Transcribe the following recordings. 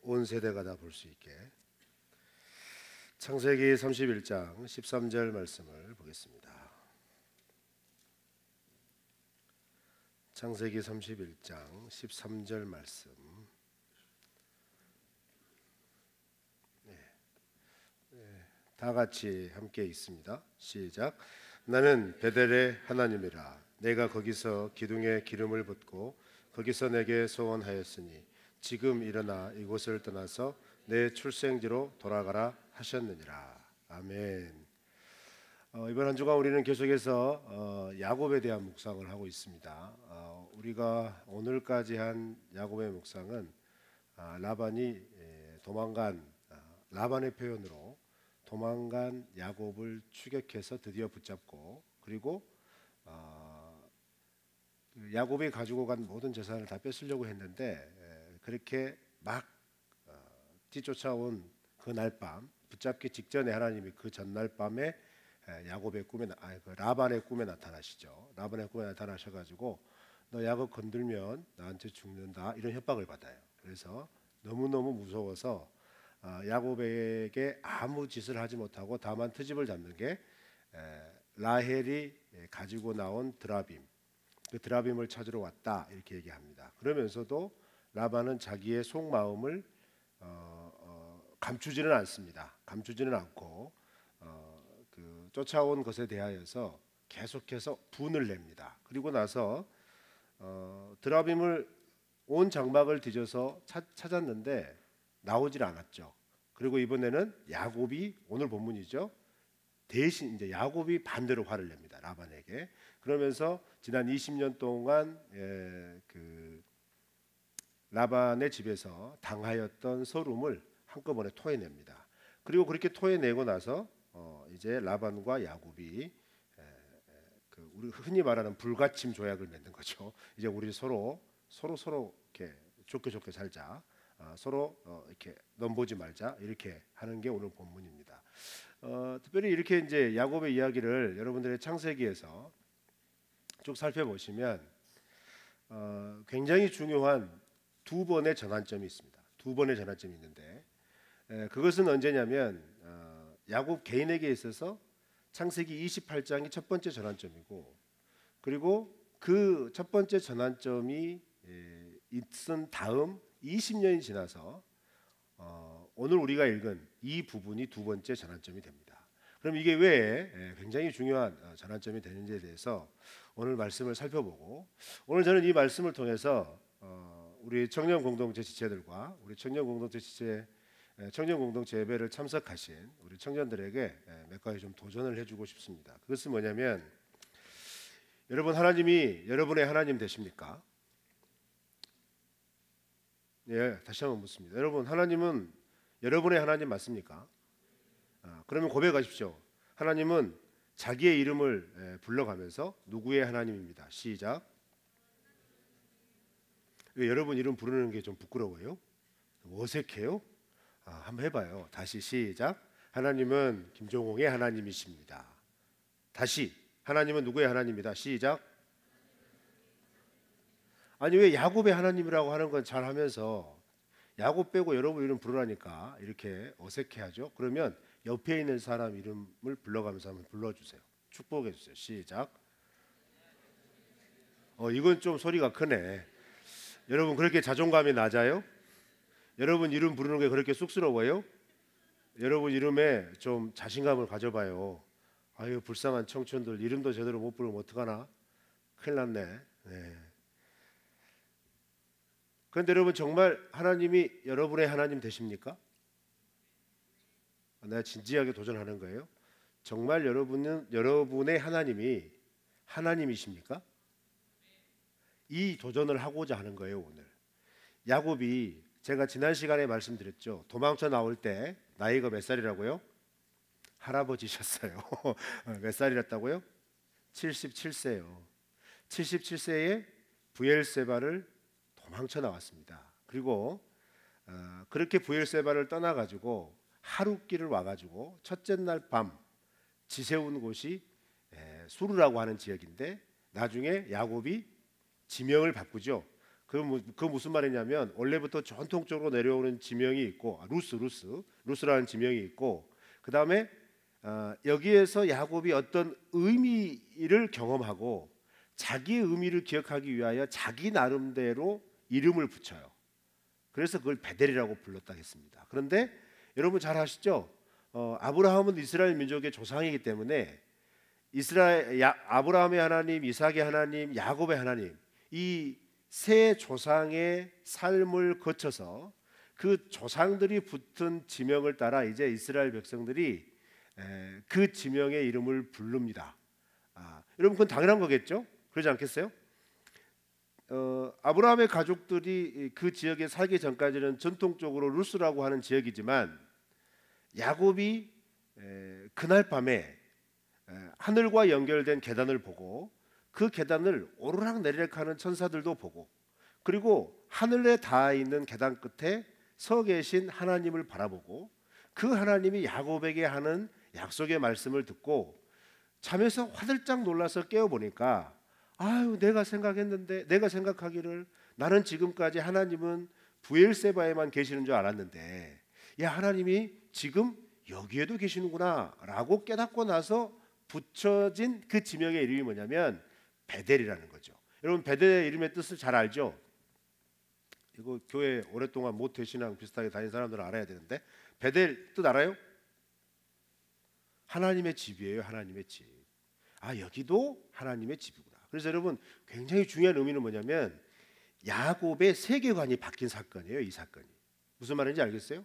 온 세대가 다 볼 수 있게 창세기 31장 13절 말씀을 보겠습니다. 창세기 31장 13절 말씀. 다 같이 함께 읽습니다. 시작. 나는 베델의 하나님이라. 내가 거기서 기둥에 기름을 붓고 거기서 내게 소원하였으니 지금 일어나 이곳을 떠나서 내 출생지로 돌아가라 하셨느니라. 아멘. 이번 한 주간 우리는 계속해서 야곱에 대한 묵상을 하고 있습니다. 우리가 오늘까지 한 야곱의 묵상은 라반이 도망간 라반의 표현으로 도망간 야곱을 추격해서 드디어 붙잡고, 그리고 야곱이 가지고 간 모든 재산을 다 뺏으려고 했는데 그렇게 막 뒤쫓아온 그날 밤, 붙잡기 직전에 하나님이 그 전날 밤에 야곱의 꿈에 라반의 꿈에 나타나시죠. 라반의 꿈에 나타나셔가지고 너 야곱 건들면 나한테 죽는다, 이런 협박을 받아요. 그래서 너무너무 무서워서 야곱에게 아무 짓을 하지 못하고 다만 트집을 잡는 게 라헬이 가지고 나온 드라빔, 그 드라빔을 찾으러 왔다, 이렇게 얘기합니다. 그러면서도 라반은 자기의 속마음을 감추지는 않습니다. 감추지는 않고 그 쫓아온 것에 대하여서 계속해서 분을 냅니다. 그리고 나서 드라빔을 온 장막을 뒤져서 찾았는데 나오질 않았죠. 그리고 이번에는 야곱이, 오늘 본문이죠, 대신 이제 야곱이 반대로 화를 냅니다, 라반에게. 그러면서 지난 20년 동안 그 라반의 집에서 당하였던 서름을 한꺼번에 토해냅니다. 그리고 그렇게 토해내고 나서 이제 라반과 야곱이 그 우리 흔히 말하는 불가침 조약을 맺는 거죠. 이제 우리 서로 이렇게 좋게 살자, 서로 이렇게 넘보지 말자, 이렇게 하는 게 오늘 본문입니다. 특별히 이렇게 이제 야곱의 이야기를 여러분들의 창세기에서 쭉 살펴보시면 굉장히 중요한 두 번의 전환점이 있습니다. 두 번의 전환점이 있는데 그것은 언제냐면 야곱 개인에게 있어서 창세기 28장이 첫 번째 전환점이고, 그리고 그 첫 번째 전환점이 있은 다음 20년이 지나서 오늘 우리가 읽은 이 부분이 두 번째 전환점이 됩니다. 그럼 이게 왜 굉장히 중요한 전환점이 되는지에 대해서 오늘 말씀을 살펴보고, 오늘 저는 이 말씀을 통해서 우리 청년 공동체 지체들과 우리 청년 공동체 예배를 참석하신 우리 청년들에게 몇 가지 좀 도전을 해주고 싶습니다. 그것은 뭐냐면, 여러분, 하나님이 여러분의 하나님 되십니까? 예, 다시 한번 묻습니다. 여러분, 하나님은 여러분의 하나님 맞습니까? 그러면 고백하십시오. 하나님은 자기의 이름을 불러가면서 누구의 하나님입니다. 시작. 왜 여러분 이름 부르는 게 좀 부끄러워요? 어색해요? 한번 해봐요. 다시 시작. 하나님은 김종홍의 하나님이십니다. 다시. 하나님은 누구의 하나님이다. 시작. 아니, 왜 야곱의 하나님이라고 하는 건 잘하면서 야곱 빼고 여러분 이름 부르라니까 이렇게 어색해하죠? 그러면 옆에 있는 사람 이름을 불러가면서 한번 불러주세요. 축복해 주세요. 시작. 이건 좀 소리가 크네. 여러분, 그렇게 자존감이 낮아요? 여러분 이름 부르는 게 그렇게 쑥스러워요? 여러분 이름에 좀 자신감을 가져봐요. 아유, 불쌍한 청춘들, 이름도 제대로 못 부르면 어떡하나? 큰일 났네. 네. 그런데 여러분, 정말 하나님이 여러분의 하나님 되십니까? 내가 진지하게 도전하는 거예요. 정말 여러분의 하나님이 하나님이십니까? 이 도전을 하고자 하는 거예요. 오늘 야곱이, 제가 지난 시간에 말씀드렸죠, 도망쳐 나올 때 나이가 몇 살이라고요? 할아버지셨어요. 몇 살이랬다고요? 77세요. 77세에 브엘세바를 도망쳐 나왔습니다. 그리고 그렇게 브엘세바를 떠나가지고 하룻길을 와가지고 첫째 날 밤 지새운 곳이 수르라고 하는 지역인데, 나중에 야곱이 지명을 바꾸죠. 그 무슨 말이냐면 원래부터 전통적으로 내려오는 지명이 있고 루스라는 지명이 있고 그 다음에 여기에서 야곱이 어떤 의미를 경험하고 자기의 의미를 기억하기 위하여 자기 나름대로 이름을 붙여요. 그래서 그걸 베델이라고 불렀다 했습니다. 그런데 여러분 잘 아시죠? 아브라함은 이스라엘 민족의 조상이기 때문에 아브라함의 하나님, 이삭의 하나님, 야곱의 하나님, 이 세 조상의 삶을 거쳐서 그 조상들이 붙은 지명을 따라 이제 이스라엘 백성들이 그 지명의 이름을 부릅니다. 여러분 그건 당연한 거겠죠? 그러지 않겠어요? 아브라함의 가족들이 그 지역에 살기 전까지는 전통적으로 루스라고 하는 지역이지만 야곱이 그날 밤에 하늘과 연결된 계단을 보고 그 계단을 오르락내리락 하는 천사들도 보고 그리고 하늘에 닿아 있는 계단 끝에 서 계신 하나님을 바라보고 그 하나님이 야곱에게 하는 약속의 말씀을 듣고 잠에서 화들짝 놀라서 깨어보니까 내가 생각하기를 나는 지금까지 하나님은 브엘세바에만 계시는 줄 알았는데 하나님이 지금 여기에도 계시는구나 라고 깨닫고 나서 붙여진 그 지명의 이름이 뭐냐면 베델이라는 거죠. 여러분 베델의 이름의 뜻을 잘 알죠? 이거 교회 오랫동안 모태신앙 비슷하게 다닌 사람들은 알아야 되는데 베델 뜻 알아요? 하나님의 집이에요. 하나님의 집. 여기도 하나님의 집이구나. 그래서 여러분 굉장히 중요한 의미는 뭐냐면 야곱의 세계관이 바뀐 사건이에요. 이 사건이 무슨 말인지 알겠어요?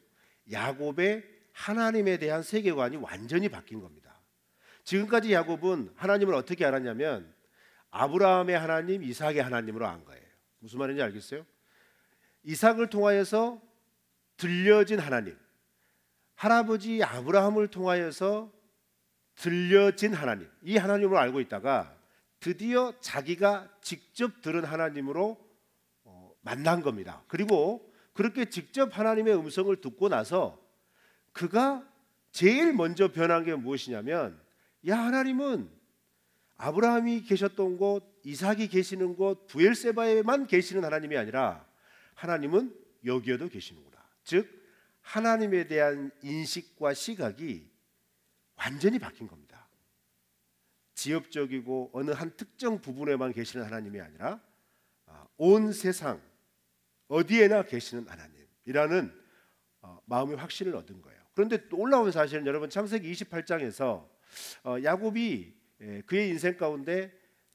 야곱의 하나님에 대한 세계관이 완전히 바뀐 겁니다. 지금까지 야곱은 하나님을 어떻게 알았냐면 아브라함의 하나님, 이삭의 하나님으로 안 거예요. 무슨 말인지 알겠어요? 이삭을 통하여서 들려진 하나님, 할아버지 아브라함을 통하여서 들려진 하나님, 이 하나님으로 알고 있다가 드디어 자기가 직접 들은 하나님으로 만난 겁니다. 그리고 그렇게 직접 하나님의 음성을 듣고 나서 그가 제일 먼저 변한 게 무엇이냐면 하나님은 아브라함이 계셨던 곳, 이삭이 계시는 곳, 브엘세바에만 계시는 하나님이 아니라 하나님은 여기에도 계시는구나. 즉 하나님에 대한 인식과 시각이 완전히 바뀐 겁니다. 지엽적이고 어느 한 특정 부분에만 계시는 하나님이 아니라 온 세상 어디에나 계시는 하나님이라는 마음의 확신을 얻은 거예요. 그런데 또 놀라운 사실은 여러분 창세기 28장에서 야곱이 그의 인생 가운데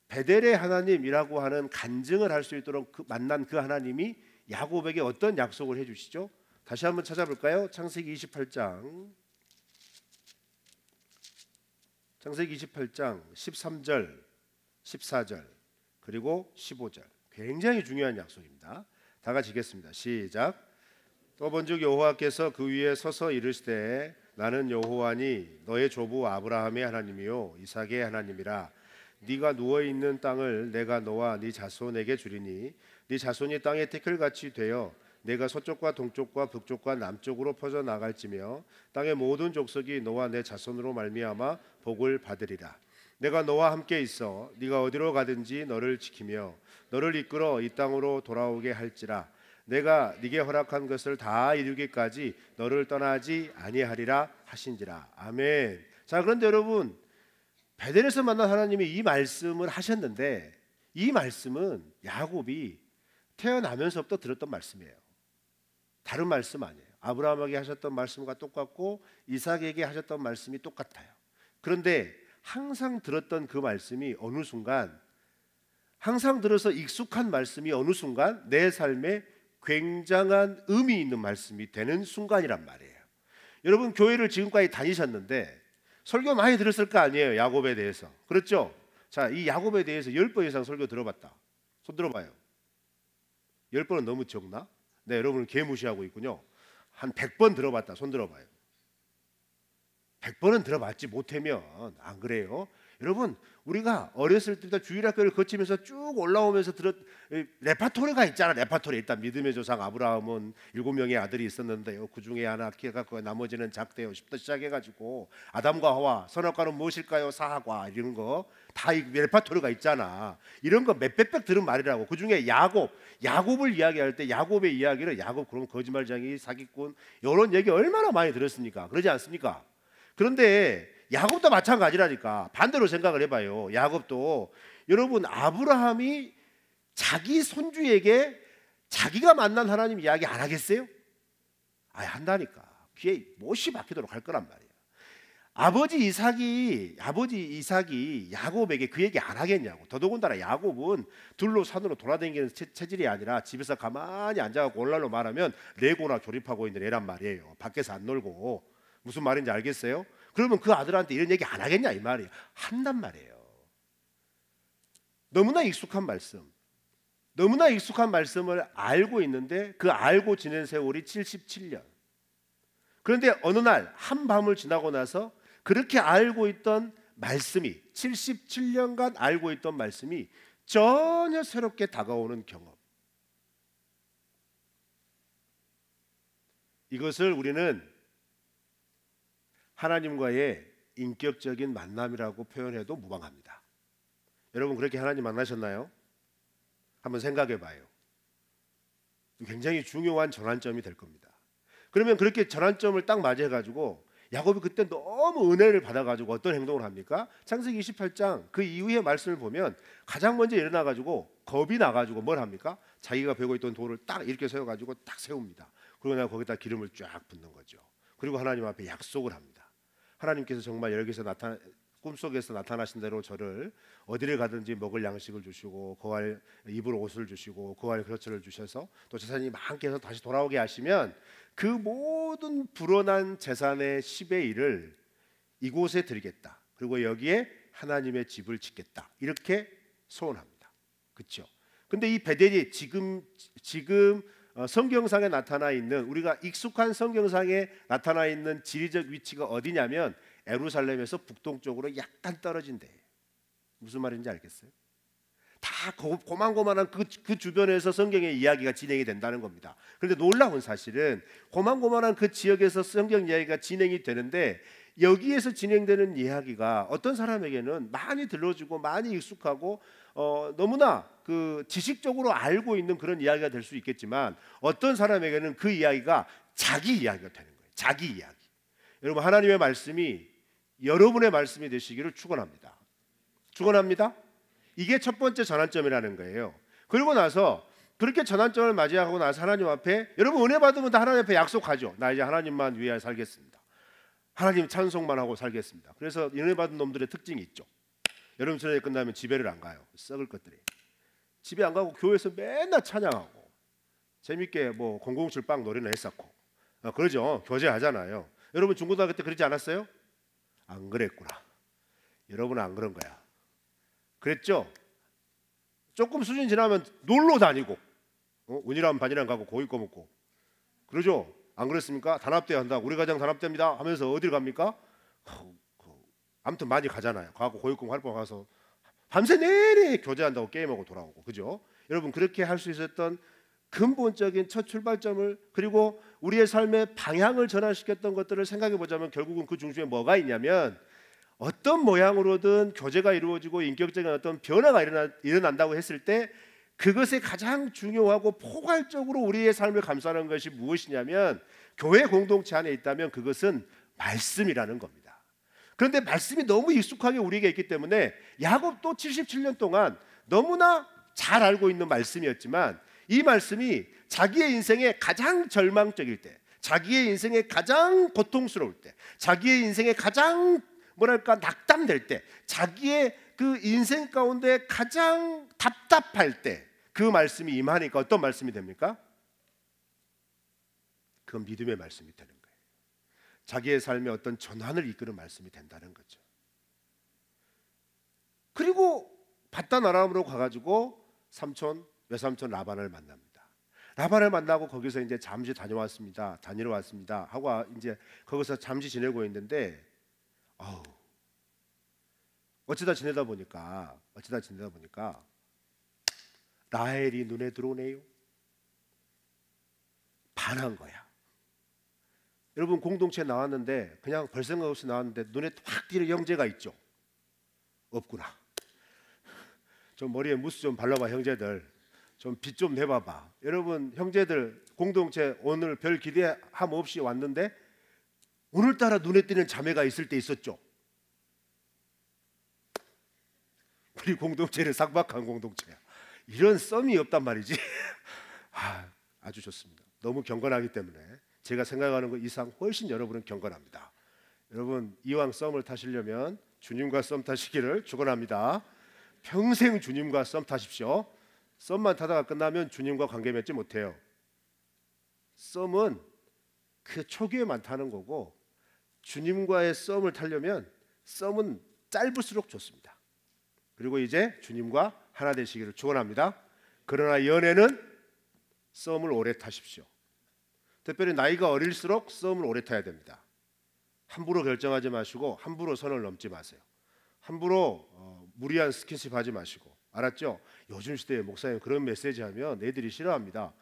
베델의 하나님이라고 하는 간증을 할 수 있도록 만난 그 하나님이 야곱에게 어떤 약속을 해주시죠? 다시 한번 찾아볼까요? 창세기 28장 13절 14절 그리고 15절 굉장히 중요한 약속입니다. 다 같이 읽겠습니다. 시작. 또 본즉 여호와께서 그 위에 서서 이르시되 나는 여호와니 너의 조부 아브라함의 하나님이요 이삭의 하나님이라. 네가 누워 있는 땅을 내가 너와 네 자손에게 주리니 네 자손이 땅의 태클같이 되어 내가 서쪽과 동쪽과 북쪽과 남쪽으로 퍼져 나갈지며 땅의 모든 족속이 너와 내 자손으로 말미암아 복을 받으리라. 내가 너와 함께 있어 네가 어디로 가든지 너를 지키며 너를 이끌어 이 땅으로 돌아오게 할지라. 내가 네게 허락한 것을 다 이루기까지 너를 떠나지 아니하리라 하신지라. 아멘. 자, 그런데 여러분 베델에서 만난 하나님이 이 말씀을 하셨는데 이 말씀은 야곱이 태어나면서부터 들었던 말씀이에요. 다른 말씀 아니에요. 아브라함에게 하셨던 말씀과 똑같고 이삭에게 하셨던 말씀이 똑같아요. 그런데 항상 들었던 그 말씀이 어느 순간 항상 들어서 익숙한 말씀이 어느 순간 내 삶에 굉장한 의미 있는 말씀이 되는 순간이란 말이에요. 여러분 교회를 지금까지 다니셨는데 설교 많이 들었을 거 아니에요. 야곱에 대해서. 그렇죠? 자, 이 야곱에 대해서 10번 이상 설교 들어봤다. 손 들어봐요. 10번은 너무 적나? 네, 여러분은 개무시하고 있군요. 한 100번 들어봤다. 손 들어봐요. 100번은 들어봤지 못하면 안 그래요? 여러분, 우리가 어렸을 때부터 주일학교를 거치면서 쭉 올라오면서 레파토리가 있잖아. 레파토리. 일단 믿음의 조상 아브라함은 7명의 아들이 있었는데요, 그 중에 하나 키가 크고 나머지는 작대요. 10부터 시작해가지고 아담과 하와, 선악과는 무엇일까요? 사과. 이런 거 다 레파토리가 있잖아. 이런 거 몇백백 들은 말이라고. 그 중에 야곱을 이야기할 때 야곱의 이야기를, 야곱 그런 거짓말쟁이, 사기꾼, 이런 얘기 얼마나 많이 들었습니까? 그러지 않습니까? 그런데 야곱도 마찬가지라니까. 반대로 생각을 해봐요. 야곱도, 여러분, 아브라함이 자기 손주에게 자기가 만난 하나님 이야기 안 하겠어요? 한다니까. 귀에 못이 박히도록 할 거란 말이에요. 아버지 이삭이 야곱에게 그 얘기 안 하겠냐고. 더더군다나 야곱은 둘로 산으로 돌아다니는 체질이 아니라 집에서 가만히 앉아갖고 오늘날로 말하면 레고나 조립하고 있는 애란 말이에요. 밖에서 안 놀고. 무슨 말인지 알겠어요? 그러면 그 아들한테 이런 얘기 안 하겠냐 이 말이에요. 한단 말이에요. 너무나 익숙한 말씀을 알고 있는데 그 알고 지낸 세월이 77년. 그런데 어느 날 한밤을 지나고 나서 그렇게 알고 있던 말씀이, 77년간 알고 있던 말씀이 전혀 새롭게 다가오는 경험. 이것을 우리는 하나님과의 인격적인 만남이라고 표현해도 무방합니다. 여러분, 그렇게 하나님 만나셨나요? 한번 생각해 봐요. 굉장히 중요한 전환점이 될 겁니다. 그러면 그렇게 전환점을 딱 맞이해가지고 야곱이 그때 너무 은혜를 받아가지고 어떤 행동을 합니까? 창세기 28장 그 이후의 말씀을 보면 가장 먼저 일어나가지고 겁이 나가지고 뭘 합니까? 자기가 베고 있던 돌을 딱 이렇게 세워가지고 딱 세웁니다. 그리고 내가 거기다 기름을 쫙 붓는 거죠. 그리고 하나님 앞에 약속을 합니다. 하나님께서 정말 여기서 꿈속에서 나타나신 대로 저를 어디를 가든지 먹을 양식을 주시고 거할 입을 옷을 주시고 거할 그릇을 주셔서 또 재산이 많게 해서 다시 돌아오게 하시면 그 모든 불어난 재산의 10의 1을 이곳에 드리겠다. 그리고 여기에 하나님의 집을 짓겠다. 이렇게 소원합니다. 그렇죠? 근데 이 베델이 지금 성경상에 나타나 있는, 우리가 익숙한 성경상에 나타나 있는 지리적 위치가 어디냐면 예루살렘에서 북동쪽으로 약간 떨어진 데. 무슨 말인지 알겠어요? 다 고만고만한 그 주변에서 성경의 이야기가 진행이 된다는 겁니다. 그런데 놀라운 사실은 고만고만한 그 지역에서 성경 이야기가 진행이 되는데 여기에서 진행되는 이야기가 어떤 사람에게는 많이 들려주고 많이 익숙하고 너무나 그 지식적으로 알고 있는 그런 이야기가 될 수 있겠지만 어떤 사람에게는 그 이야기가 자기 이야기가 되는 거예요. 자기 이야기. 여러분, 하나님의 말씀이 여러분의 말씀이 되시기를 축원합니다. 축원합니다. 이게 첫 번째 전환점이라는 거예요. 그리고 나서 그렇게 전환점을 맞이하고 나서 하나님 앞에, 여러분 은혜 받으면 다 하나님 앞에 약속하죠. 나 이제 하나님만 위하여 살겠습니다. 하나님 찬송만 하고 살겠습니다. 그래서 은혜 받은 놈들의 특징이 있죠. 여름 수련회 끝나면 집에를 안 가요. 썩을 것들이. 집에 안 가고 교회에서 맨날 찬양하고 재밌게 뭐 007 빵 노래는 했었고 그러죠. 교제하잖아요. 여러분 중고등학교 때 그러지 않았어요? 안 그랬구나. 여러분은 안 그런 거야. 그랬죠? 조금 수준 지나면 놀러 다니고 운이랑 반이랑 가고 고기 꺼먹고 그러죠? 안 그랬습니까? 단합대 한다. 우리 가정 단합대입니다 하면서 어딜 갑니까? 아무튼 많이 가잖아요. 가고 고육공 활동 가서 밤새 내내 교제한다고 게임하고 돌아오고, 그죠? 여러분, 그렇게 할 수 있었던 근본적인 첫 출발점을, 그리고 우리의 삶의 방향을 전환시켰던 것들을 생각해 보자면 결국은 그 중심에 뭐가 있냐면 어떤 모양으로든 교제가 이루어지고 인격적인 어떤 변화가 일어난다고 했을 때 그것에 가장 중요하고 포괄적으로 우리의 삶을 감싸는 것이 무엇이냐면 교회 공동체 안에 있다면 그것은 말씀이라는 겁니다. 그런데 말씀이 너무 익숙하게 우리에게 있기 때문에 야곱도 77년 동안 너무나 잘 알고 있는 말씀이었지만 이 말씀이 자기의 인생에 가장 절망적일 때, 자기의 인생에 가장 고통스러울 때, 자기의 인생에 가장 낙담될 때, 자기의 그 인생 가운데 가장 답답할 때 그 말씀이 임하니까 어떤 말씀이 됩니까? 그건 믿음의 말씀이 되는 거예요. 자기의 삶에 어떤 전환을 이끄는 말씀이 된다는 거죠. 그리고 바단 아람으로 가가지고 외삼촌 라반을 만납니다. 라반을 만나고 거기서 이제 잠시 다니러 왔습니다 하고 이제 거기서 잠시 지내고 있는데 어쩌다 지내다 보니까 라헬이 눈에 들어오네요. 반한 거야. 여러분, 공동체 나왔는데 그냥 별 생각 없이 나왔는데 눈에 확 띄는 형제가 있죠? 없구나. 좀 머리에 무스 좀 발라봐, 형제들. 좀 빛 좀 내봐봐. 여러분, 형제들 공동체 오늘 별 기대함 없이 왔는데 오늘따라 눈에 띄는 자매가 있을 때 있었죠? 우리 공동체는 삭박한 공동체야. 이런 썸이 없단 말이지. 아주 좋습니다. 너무 경건하기 때문에 제가 생각하는 것 이상 훨씬 여러분은 경건합니다. 여러분, 이왕 썸을 타시려면 주님과 썸 타시기를 축원합니다. 평생 주님과 썸 타십시오. 썸만 타다가 끝나면 주님과 관계 맺지 못해요. 썸은 그 초기에만 타는 거고, 주님과의 썸을 타려면 썸은 짧을수록 좋습니다. 그리고 이제 주님과 하나 되시기를 축원합니다. 그러나 연애는 썸을 오래 타십시오. 특별히 나이가 어릴수록 썸을 오래 타야 됩니다. 함부로 결정하지 마시고 함부로 선을 넘지 마세요. 함부로 무리한 스킨십 하지 마시고, 알았죠? 요즘 시대에 목사님 그런 메시지 하면 애들이 싫어합니다.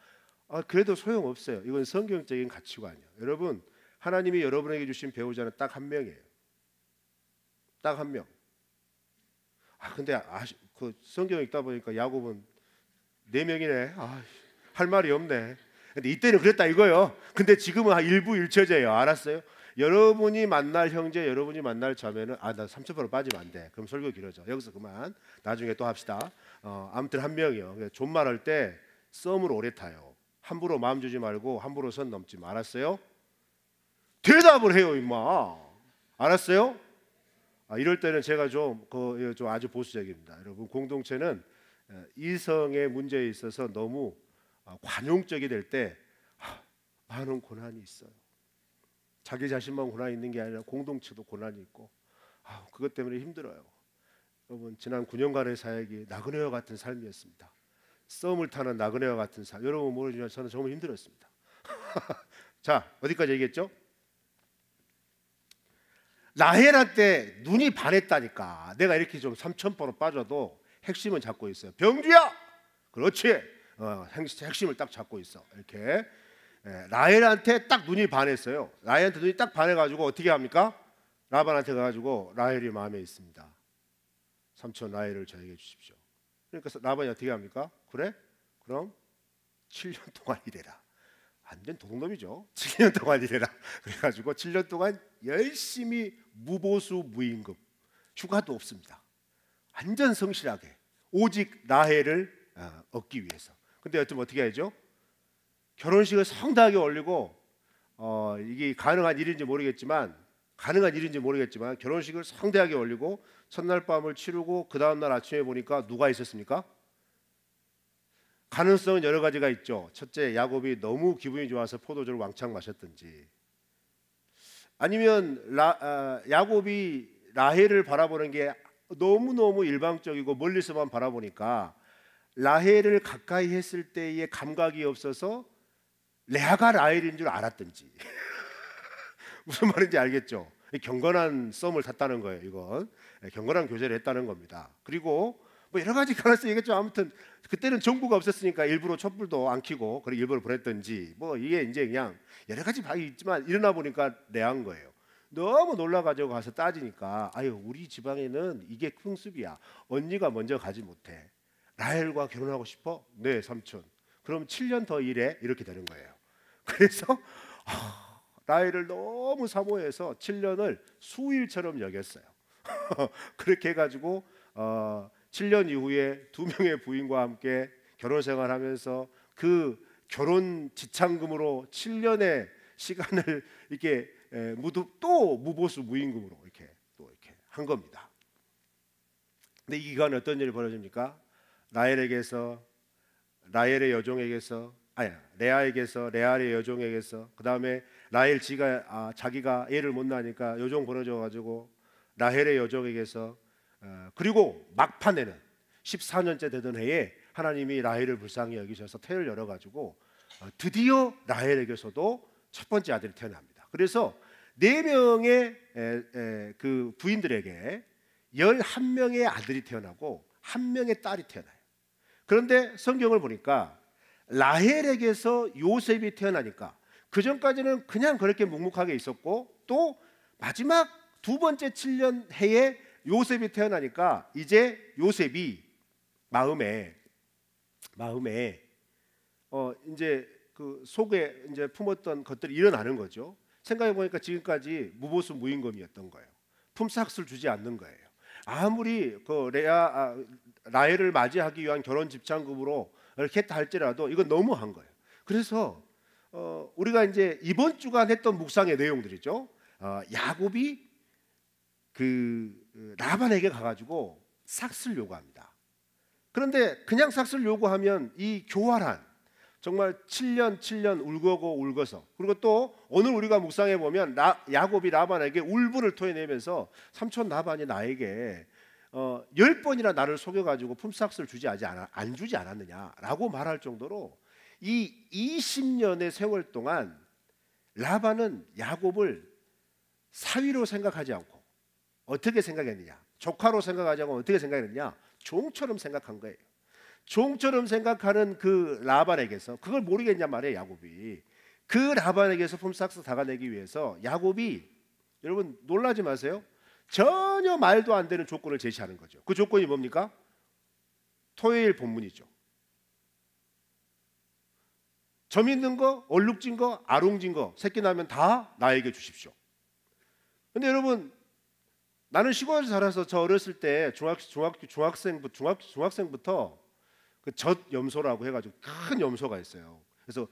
그래도 소용없어요. 이건 성경적인 가치관이에요. 여러분, 하나님이 여러분에게 주신 배우자는 딱 한 명이에요. 딱 한 명. 근데 그 성경 읽다 보니까 야곱은 4명이네. 할 말이 없네. 근데 이때는 그랬다 이거예요. 근데 지금은 일부 일처제예요. 알았어요? 여러분이 만날 형제, 여러분이 만날 자매는 나 3,000% 빠지면 안 돼. 그럼 설교 길어져. 여기서 그만. 나중에 또 합시다. 아무튼 한 명이요. 존말할 때 썸을 오래 타요. 함부로 마음 주지 말고 함부로 선 넘지 말았어요? 대답을 해요, 임마. 알았어요? 이럴 때는 제가 좀 아주 보수적입니다. 여러분, 공동체는 이성의 문제에 있어서 너무 관용적이 될 때 많은 고난이 있어요. 자기 자신만 고난이 있는 게 아니라 공동체도 고난이 있고, 그것 때문에 힘들어요. 여러분, 지난 9년간의 사역이 나그네와 같은 삶이었습니다. 썸을 타는 나그네와 같은 삶. 여러분 모르지만 저는 정말 힘들었습니다. 자, 어디까지 얘기했죠? 라헬한테 눈이 반했다니까. 내가 이렇게 좀 3,000% 빠져도 핵심은 잡고 있어요. 병주야! 그렇지. 핵심을 딱 잡고 있어. 이렇게. 라헬한테 딱 눈이 반했어요. 라헬한테 눈이 딱 반해가지고 어떻게 합니까? 라반한테 가가지고 라헬이 마음에 있습니다. 삼촌 라헬을 저에게 주십시오. 그러니까 라반이 어떻게 합니까? 그래? 그럼 7년 동안 일해라. 완전 도둑놈이죠. 7년 동안 일해라. 그래가지고 7년 동안 열심히 무보수 무임금, 휴가도 없습니다. 완전 성실하게 오직 라헬을 얻기 위해서. 근데 여튼 어떻게 하죠? 결혼식을 성대하게 올리고 이게 가능한 일인지 모르겠지만 결혼식을 성대하게 올리고 첫날 밤을 치르고 그 다음날 아침에 보니까 누가 있었습니까? 가능성은 여러 가지가 있죠. 첫째, 야곱이 너무 기분이 좋아서 포도주를 왕창 마셨든지, 아니면 야곱이 라헬을 바라보는 게 너무너무 일방적이고 멀리서만 바라보니까 라헬을 가까이 했을 때의 감각이 없어서 레아가 라헬인 줄 알았든지. 무슨 말인지 알겠죠? 경건한 썸을 탔다는 거예요. 이건 경건한 교제를 했다는 겁니다. 그리고 뭐 여러 가지 가능성이 있겠죠. 아무튼 그때는 정부가 없었으니까 일부러 촛불도 안 켜고 그래 일부러 보냈든지, 뭐 이게 이제 그냥 여러 가지 방이 있지만 일어나 보니까 레아인 거예요. 너무 놀라가지고 가서 따지니까 우리 지방에는 이게 풍습이야. 언니가 먼저 가지 못해. 라헬과 결혼하고 싶어? 네, 삼촌. 그럼 7년 더 일해. 이렇게 되는 거예요. 그래서 라헬을 너무 사모해서 7년을 수일처럼 여겼어요. 그렇게 해가지고 7년 이후에 2명의 부인과 함께 결혼 생활하면서 그 결혼 지참금으로 7년의 시간을 이렇게 또 무보수 무임금으로 이렇게 한 겁니다. 근데 이 기간에 어떤 일이 벌어집니까? 라헬의 여종에게서, 레아에게서, 레아의 여종에게서, 그 다음에 라헬 자기가 애를 못 낳으니까 여종 벌어져가지고 라헬의 여종에게서, 그리고 막판에는 14년째 되던 해에 하나님이 라헬을 불쌍히 여기셔서 태를 열어가지고 드디어 라헬에게서도 첫 번째 아들이 태어납니다. 그래서 4명의 그 부인들에게 11명의 아들이 태어나고 1명의 딸이 태어나요. 그런데 성경을 보니까 라헬에게서 요셉이 태어나니까 그 전까지는 그냥 그렇게 묵묵하게 있었고, 또 마지막 두 번째 7년 해에 요셉이 태어나니까 이제 요셉이 마음에 이제 그 속에 이제 품었던 것들이 일어나는 거죠. 생각해 보니까 지금까지 무보수 무임금이었던 거예요. 품삯을 주지 않는 거예요. 아무리 그 라헬을 맞이하기 위한 결혼 집착금으로 이렇게 했다 할지라도 이건 너무한 거예요. 그래서 우리가 이제 이번 주간 했던 묵상의 내용들이죠. 야곱이 그 라반에게 가가지고 삭스를 요구합니다. 그런데 그냥 삭스를 요구하면 이 교활한, 정말 7년 울고고 울고서, 그리고 또 오늘 우리가 묵상해 보면 야곱이 라반에게 울분을 토해내면서 삼촌 라반이 나에게 10번이나 나를 속여가지고 품삯을 안 주지 않았느냐라고 말할 정도로 이 20년의 세월 동안 라반은 야곱을 사위로 생각하지 않고 어떻게 생각했느냐, 조카로 생각하지 않고 어떻게 생각했느냐, 종처럼 생각한 거예요. 종처럼 생각하는 그 라반에게서, 그걸 모르겠냐 말이에요. 야곱이 그 라반에게서 품삯을 닦아내기 위해서 야곱이, 여러분 놀라지 마세요, 전혀 말도 안 되는 조건을 제시하는 거죠. 그 조건이 뭡니까? 토요일 본문이죠. 점 있는 거, 얼룩진 거, 아롱진 거, 새끼 나면 다 나에게 주십시오. 근데 여러분, 나는 시골에서 살아서 저 어렸을 때 중학생부터 그 젖염소라고 해가지고 큰 염소가 있어요. 그래서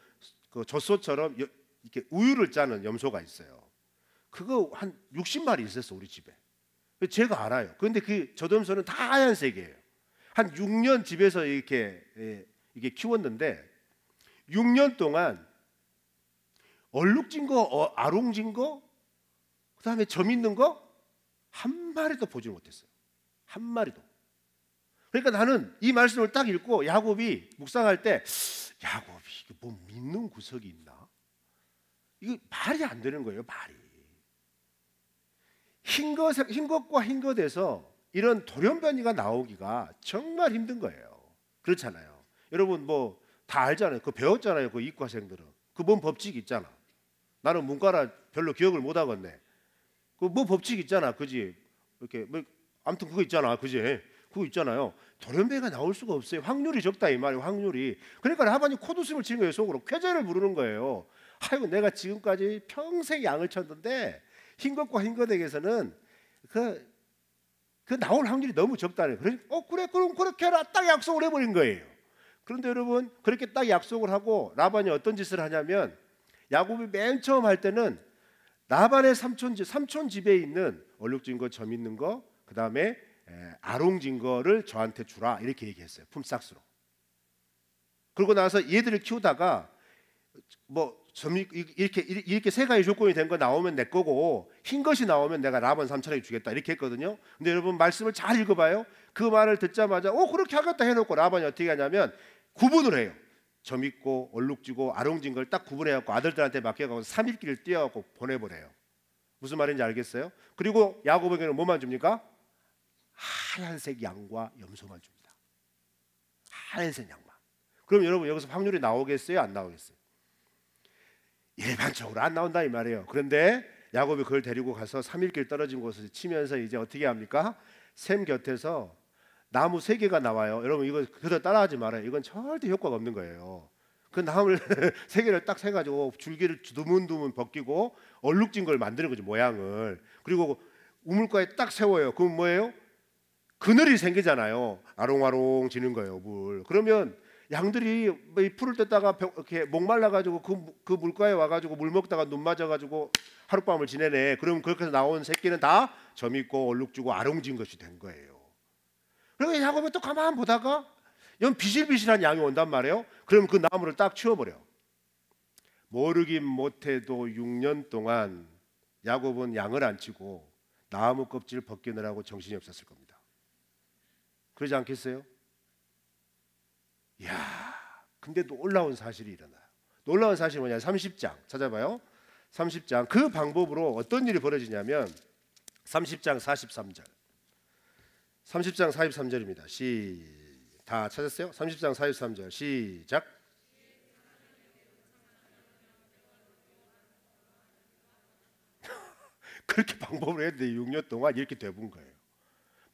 그 젖소처럼 이렇게 우유를 짜는 염소가 있어요. 그거 한 60마리 있었어 우리 집에. 제가 알아요. 그런데 그 젖염소는 다 하얀색이에요. 한 6년 집에서 이렇게 키웠는데 6년 동안 얼룩진 거, 아롱진 거, 그다음에 점 있는 거 한 마리도 보지 못했어요. 한 마리도. 그러니까 나는 이 말씀을 딱 읽고 야곱이 묵상할 때, 야곱이 이게 뭐 믿는 구석이 있나? 이거 말이 안 되는 거예요. 말이. 흰 것과 흰 것에서 이런 돌연변이가 나오기가 정말 힘든 거예요. 그렇잖아요. 여러분 뭐 다 알잖아요. 그거 배웠잖아요. 그 이과생들은. 그 뭔 법칙 있잖아. 나는 문과라 별로 기억을 못 하겠네. 그 뭐 법칙 있잖아. 그지? 이렇게 뭐 아무튼 그거 있잖아. 그지? 그거 있잖아요. 돌연변이가 나올 수가 없어요. 확률이 적다 이 말이에요. 확률이. 그러니까 라반이 콧웃음을 치는 거예요. 속으로 쾌재를 부르는 거예요. 아이고 내가 지금까지 평생 양을 쳤는데 흰 것과 흰 것에게서는 그 나올 확률이 너무 적다는 거예요. 그래 그럼 그렇게 해라. 딱 약속을 해버린 거예요. 그런데 여러분 그렇게 딱 약속을 하고 라반이 어떤 짓을 하냐면, 야곱이 맨 처음 할 때는 라반의 삼촌 집에 있는 얼룩진 거, 점 있는 거, 그 다음에 아롱진 거를 저한테 주라 이렇게 얘기했어요. 품삯으로. 그러고 나서 얘들을 키우다가 뭐 이렇게 세 가지 조건이 된 거 나오면 내 거고 흰 것이 나오면 내가 라반 삼촌에게 주겠다 이렇게 했거든요. 근데 여러분 말씀을 잘 읽어봐요. 그 말을 듣자마자 그렇게 하겠다 해놓고 라반이 어떻게 하냐면 구분을 해요. 점 있고 얼룩지고 아롱진 걸 딱 구분해갖고 아들들한테 맡겨가고 3일길을 뛰어갖고 보내버려요. 무슨 말인지 알겠어요? 그리고 야곱에게는 뭐만 줍니까? 하얀색 양과 염소만 줍니다. 하얀색 양만. 그럼 여러분 여기서 확률이 나오겠어요? 안 나오겠어요? 일반적으로 안 나온다 이 말이에요. 그런데 야곱이 그걸 데리고 가서 3일길 떨어진 곳을 치면서 이제 어떻게 합니까? 샘 곁에서 나무 3개가 나와요. 여러분 이거 그대로 따라하지 말아요. 이건 절대 효과가 없는 거예요. 그 나무를 3개를 딱 세가지고 줄기를 두문두문 벗기고 얼룩진 걸 만드는 거죠, 모양을. 그리고 우물가에 딱 세워요. 그럼 뭐예요? 그늘이 생기잖아요. 아롱아롱 지는 거예요, 물. 그러면 양들이 풀을 뜯다가 이렇게 목말라가지고 그 물가에 와가지고 물 먹다가 눈 맞아가지고 하룻밤을 지내네. 그럼 그렇게 해서 나온 새끼는 다 점 있고 얼룩지고 아롱진 것이 된 거예요. 그러니까 야곱이 또 가만 보다가 이건 비실비실한 양이 온단 말이에요. 그럼 그 나무를 딱 치워버려. 모르긴 못해도 6년 동안 야곱은 양을 안 치고 나무 껍질 벗기느라고 정신이 없었을 겁니다. 그러지 않겠어요? 이야, 근데 놀라운 사실이 일어나요. 놀라운 사실이 뭐냐? 30장 찾아봐요. 30장 그 방법으로 어떤 일이 벌어지냐면 30장 43절 30장 43절입니다. 다 찾았어요? 30장 43절 시작. 그렇게 방법을 했는데 6년 동안 이렇게 돼본 거예요.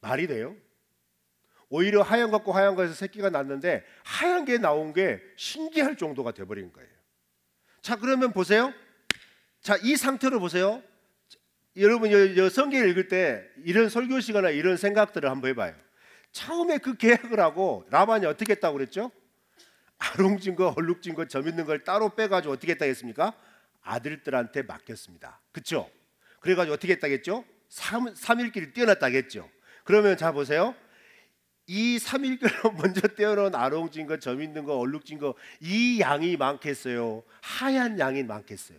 말이 돼요? 오히려 하얀 것과 하얀 것에서 새끼가 났는데 하얀 게 나온 게 신기할 정도가 돼버린 거예요. 자, 그러면 보세요. 자, 이 상태로 보세요. 여러분 성경 읽을 때 이런 설교 시간이나 이런 생각들을 한번 해봐요. 처음에 그 계약을 하고 라반이 어떻게 했다고 그랬죠? 아롱진 거, 얼룩진 거, 점 있는 걸 따로 빼가지고 어떻게 했다 했습니까? 아들들한테 맡겼습니다. 그렇죠? 그래가지고 어떻게 했다겠죠? 3일끼리 떼어놨다겠죠. 그러면 자 보세요. 이 3일끼리로 먼저 떼어놓은 아롱진 거, 점 있는 거, 얼룩진 거, 이 양이 많겠어요? 하얀 양이 많겠어요?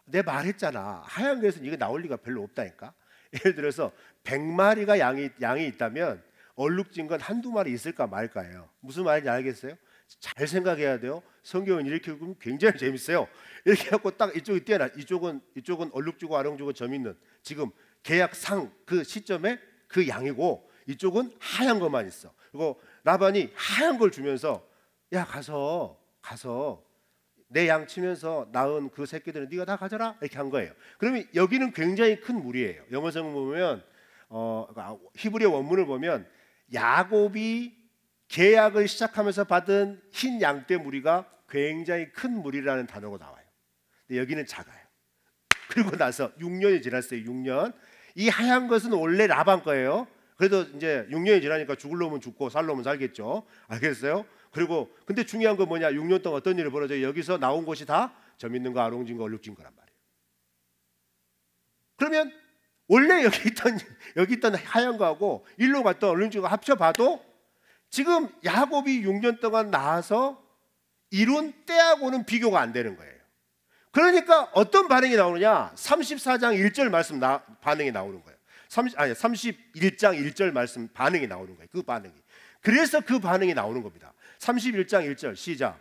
내 말했잖아. 하얀 거에서 이거 나올 리가 별로 없다니까. 예를 들어서 100마리가 양이 있다면 얼룩진 건 한두 마리 있을까 말까예요. 무슨 말인지 알겠어요? 잘 생각해야 돼요. 성경은 이렇게 읽으면 굉장히 재밌어요. 이렇게 해갖고 딱 이쪽이 떼어나, 이쪽은 얼룩지고 아롱지고 점 있는, 지금 계약상 그 시점에 그 양이고, 이쪽은 하얀 것만 있어. 그리고 라반이 하얀 걸 주면서 야, 가서 내 양 치면서 낳은 그 새끼들은 네가 다 가져라, 이렇게 한 거예요. 그러면 여기는 굉장히 큰 무리예요. 영어성을 보면 히브리 원문을 보면 야곱이 계약을 시작하면서 받은 흰 양떼 무리가 굉장히 큰 무리라는 단어가 나와요. 근데 여기는 작아요. 그리고 나서 6년이 지났어요. 6년. 이 하얀 것은 원래 라반 거예요. 그래도 이제 6년이 지나니까 죽을 놈은 죽고 살 놈은 살겠죠. 알겠어요? 그리고 근데 중요한 건 뭐냐? 6년 동안 어떤 일이 벌어져요? 여기서 나온 것이 다 점 있는 거, 아롱진 거, 얼룩진 거란 말이에요. 그러면 원래 여기 있던 하얀 거하고 일로 갔던 얼룩진 거 합쳐봐도 지금 야곱이 6년 동안 낳아서 이룬 때하고는 비교가 안 되는 거예요. 그러니까 어떤 반응이 나오느냐? 34장 1절 말씀 반응이 나오는 거예요. 31장 1절 말씀 반응이 나오는 거예요. 그 반응이. 그래서 그 반응이 나오는 겁니다. 31장 1절 시작.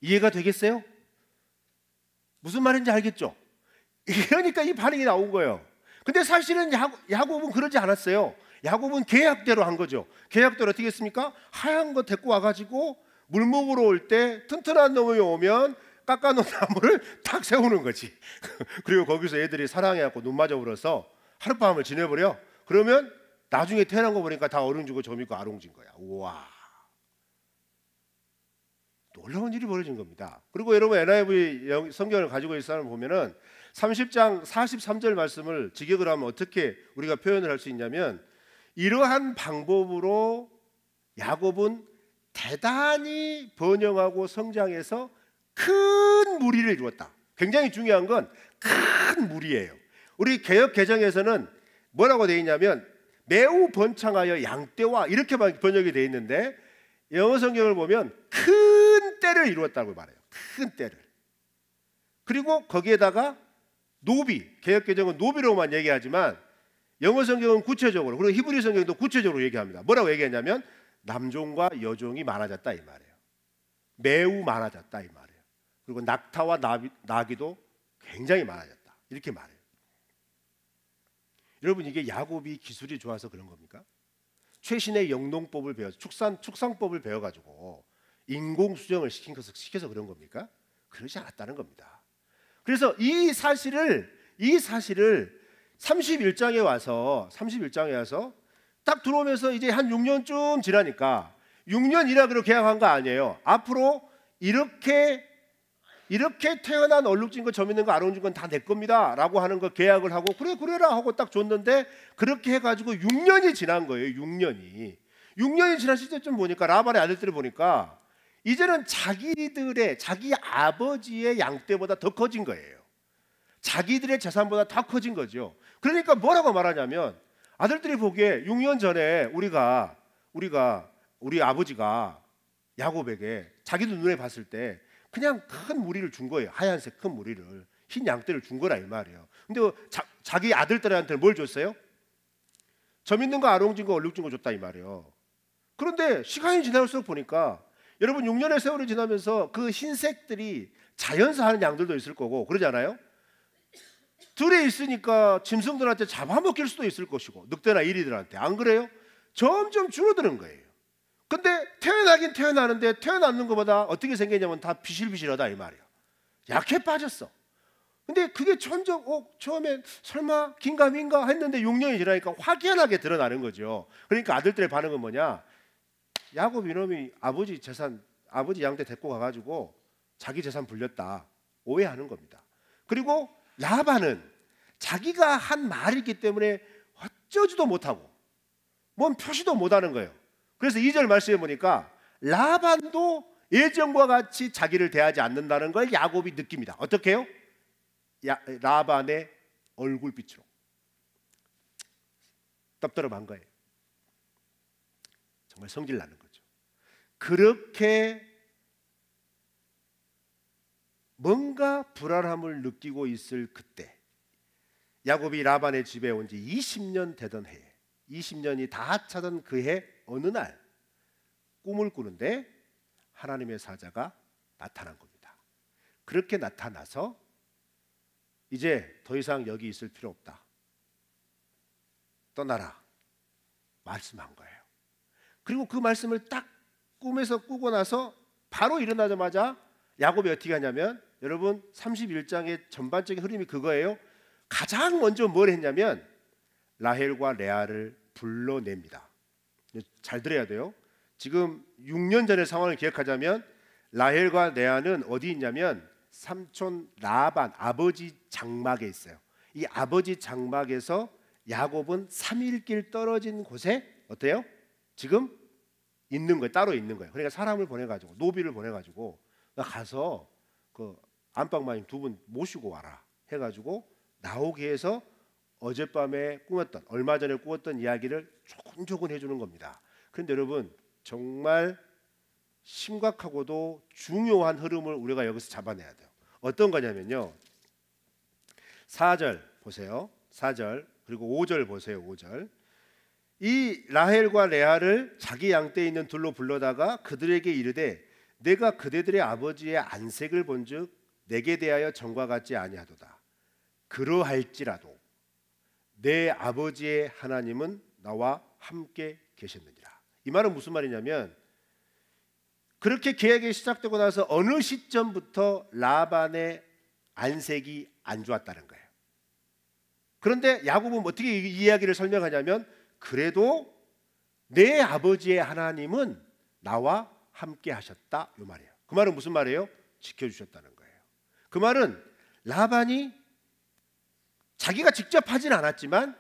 이해가 되겠어요? 무슨 말인지 알겠죠? 그러니까 이 반응이 나온 거예요. 근데 사실은 야곱은 그러지 않았어요. 야곱은 계약대로 한 거죠. 계약대로 어떻게 했습니까? 하얀 거 데리고 와가지고 물 먹으러 올 때 튼튼한 놈이 오면 깎아놓은 나무를 탁 세우는 거지. 그리고 거기서 애들이 사랑해갖고 눈 맞아 울어서 하룻밤을 지내버려. 그러면 나중에 태어난 거 보니까 다 어른지고 점이고 아롱진 거야. 우와, 놀라운 일이 벌어진 겁니다. 그리고 여러분 NIV 성경을 가지고 있는 사람을 보면은 30장 43절 말씀을 직역을 하면 어떻게 우리가 표현을 할 수 있냐면, 이러한 방법으로 야곱은 대단히 번영하고 성장해서 큰 무리를 이루었다. 굉장히 중요한 건 큰 무리예요. 우리 개역 개정에서는 뭐라고 되어 있냐면 매우 번창하여 양떼와 이렇게만 번역이 되어 있는데, 영어 성경을 보면 큰 떼를 이루었다고 말해요. 큰 떼를. 그리고 거기에다가 노비, 개역 개정은 노비로만 얘기하지만 영어 성경은 구체적으로, 그리고 히브리 성경도 구체적으로 얘기합니다. 뭐라고 얘기했냐면 남종과 여종이 많아졌다 이 말이에요. 매우 많아졌다 이 말이에요. 그리고 낙타와 나귀도 굉장히 많아졌다 이렇게 말해요. 여러분, 이게 야곱이 기술이 좋아서 그런 겁니까? 최신의 영농법을 배워서 축산법을 배워가지고 인공 수정을 시켜서 그런 겁니까? 그러지 않았다는 겁니다. 그래서 이 사실을 31장에 와서 딱 들어오면서 이제 한 6년쯤 지나니까 6년이라고 계약한 거 아니에요. 앞으로 이렇게 태어난 얼룩진 거, 점 있는 거, 아롱진 건 다 내 겁니다 라고 하는 거 계약을 하고 그래라 하고 딱 줬는데, 그렇게 해가지고 6년이 지난 거예요. 6년이 지난 시점쯤 보니까 라반의 아들들을 보니까 이제는 자기 아버지의 양떼보다 더 커진 거예요. 자기들의 재산보다 더 커진 거죠. 그러니까 뭐라고 말하냐면, 아들들이 보기에 6년 전에 우리 아버지가 야곱에게 자기도 눈에 봤을 때 그냥 큰 무리를 준 거예요. 하얀색 큰 무리를, 흰 양떼를 준 거라 이 말이에요. 근데 자기 아들들한테 뭘 줬어요? 점 있는 거, 아롱진 거, 얼룩진 거 줬다 이 말이에요. 그런데 시간이 지날수록 보니까 여러분 6년의 세월이 지나면서 그 흰색들이 자연사하는 양들도 있을 거고 그러지 않아요? 들에 있으니까 짐승들한테 잡아먹힐 수도 있을 것이고 늑대나 이리들한테. 안 그래요? 점점 줄어드는 거예요. 근데 태어나긴 태어나는데 태어나는 것보다 어떻게 생겼냐면 다 비실비실하다 이 말이에요. 약해 빠졌어. 근데 그게 점점 처음엔 설마 긴가민가 했는데 6년이 지나니까 확연하게 드러나는 거죠. 그러니까 아들들의 반응은 뭐냐? 야곱 이놈이 아버지 재산, 아버지 양떼 데리고 가가지고 자기 재산 불렸다 오해하는 겁니다. 그리고 라반은 자기가 한 말이기 때문에 어쩌지도 못하고 뭔 표시도 못하는 거예요. 그래서 2절 말씀해 보니까 라반도 예전과 같이 자기를 대하지 않는다는 걸 야곱이 느낍니다. 어떻게 해요? 라반의 얼굴빛으로 떡더럽한 거예요. 정말 성질 나는 거죠. 그렇게 뭔가 불안함을 느끼고 있을 그때 야곱이 라반의 집에 온 지 20년 되던 해에 20년이 다 차던 그 해 어느 날 꿈을 꾸는데 하나님의 사자가 나타난 겁니다. 그렇게 나타나서 이제 더 이상 여기 있을 필요 없다. 떠나라. 말씀한 거예요. 그리고 그 말씀을 딱 꿈에서 꾸고 나서 바로 일어나자마자 야곱이 어떻게 하냐면 여러분 31장의 전반적인 흐름이 그거예요. 가장 먼저 뭘 했냐면 라헬과 레아를 불러냅니다. 잘 들어야 돼요. 지금 6년 전의 상황을 기억하자면 라헬과 레아는 어디 있냐면 삼촌 라반 아버지 장막에 있어요. 이 아버지 장막에서 야곱은 3일길 떨어진 곳에 어때요? 지금 있는 거예요. 따로 있는 거예요. 그러니까 사람을 보내가지고 노비를 보내가지고 가서 그 안방마님 두 분 모시고 와라 해가지고 나오게 해서 어젯밤에 꾸었던 얼마 전에 꾸었던 이야기를 조근조근 해주는 겁니다. 그런데 여러분 정말 심각하고도 중요한 흐름을 우리가 여기서 잡아내야 돼요. 어떤 거냐면요 4절 보세요. 4절 그리고 5절 보세요. 5절 이 라헬과 레아를 자기 양떼에 있는 둘로 불러다가 그들에게 이르되 내가 그대들의 아버지의 안색을 본즉 내게 대하여 전과 같지 아니하도다. 그러할지라도 내 아버지의 하나님은 나와 함께 계셨느니라. 이 말은 무슨 말이냐면 그렇게 계약이 시작되고 나서 어느 시점부터 라반의 안색이 안 좋았다는 거예요. 그런데 야곱은 어떻게 이 이야기를 설명하냐면 그래도 내 아버지의 하나님은 나와 함께 하셨다 이 말이에요. 그 말은 무슨 말이에요? 지켜주셨다는 거예요. 그 말은 라반이 자기가 직접 하진 않았지만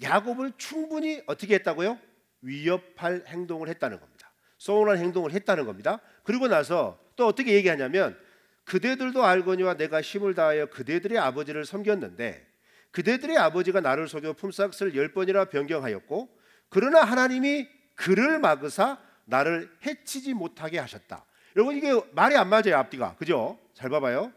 야곱을 충분히 어떻게 했다고요? 위협할 행동을 했다는 겁니다. 서운한 행동을 했다는 겁니다. 그리고 나서 또 어떻게 얘기하냐면 그대들도 알거니와 내가 힘을 다하여 그대들의 아버지를 섬겼는데 그대들의 아버지가 나를 속여 품삯을 10번이나 변경하였고 그러나 하나님이 그를 막으사 나를 해치지 못하게 하셨다. 여러분 이게 말이 안 맞아요. 앞뒤가. 그죠? 잘 봐봐요.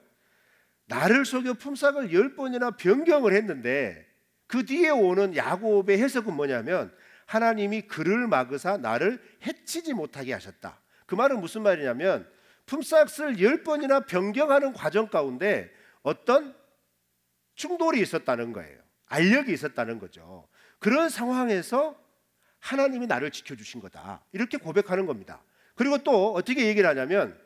나를 속여 품삯을 10번이나 변경을 했는데 그 뒤에 오는 야곱의 해석은 뭐냐면 하나님이 그를 막으사 나를 해치지 못하게 하셨다. 그 말은 무슨 말이냐면 품삯을 10번이나 변경하는 과정 가운데 어떤 충돌이 있었다는 거예요. 알력이 있었다는 거죠. 그런 상황에서 하나님이 나를 지켜주신 거다. 이렇게 고백하는 겁니다. 그리고 또 어떻게 얘기를 하냐면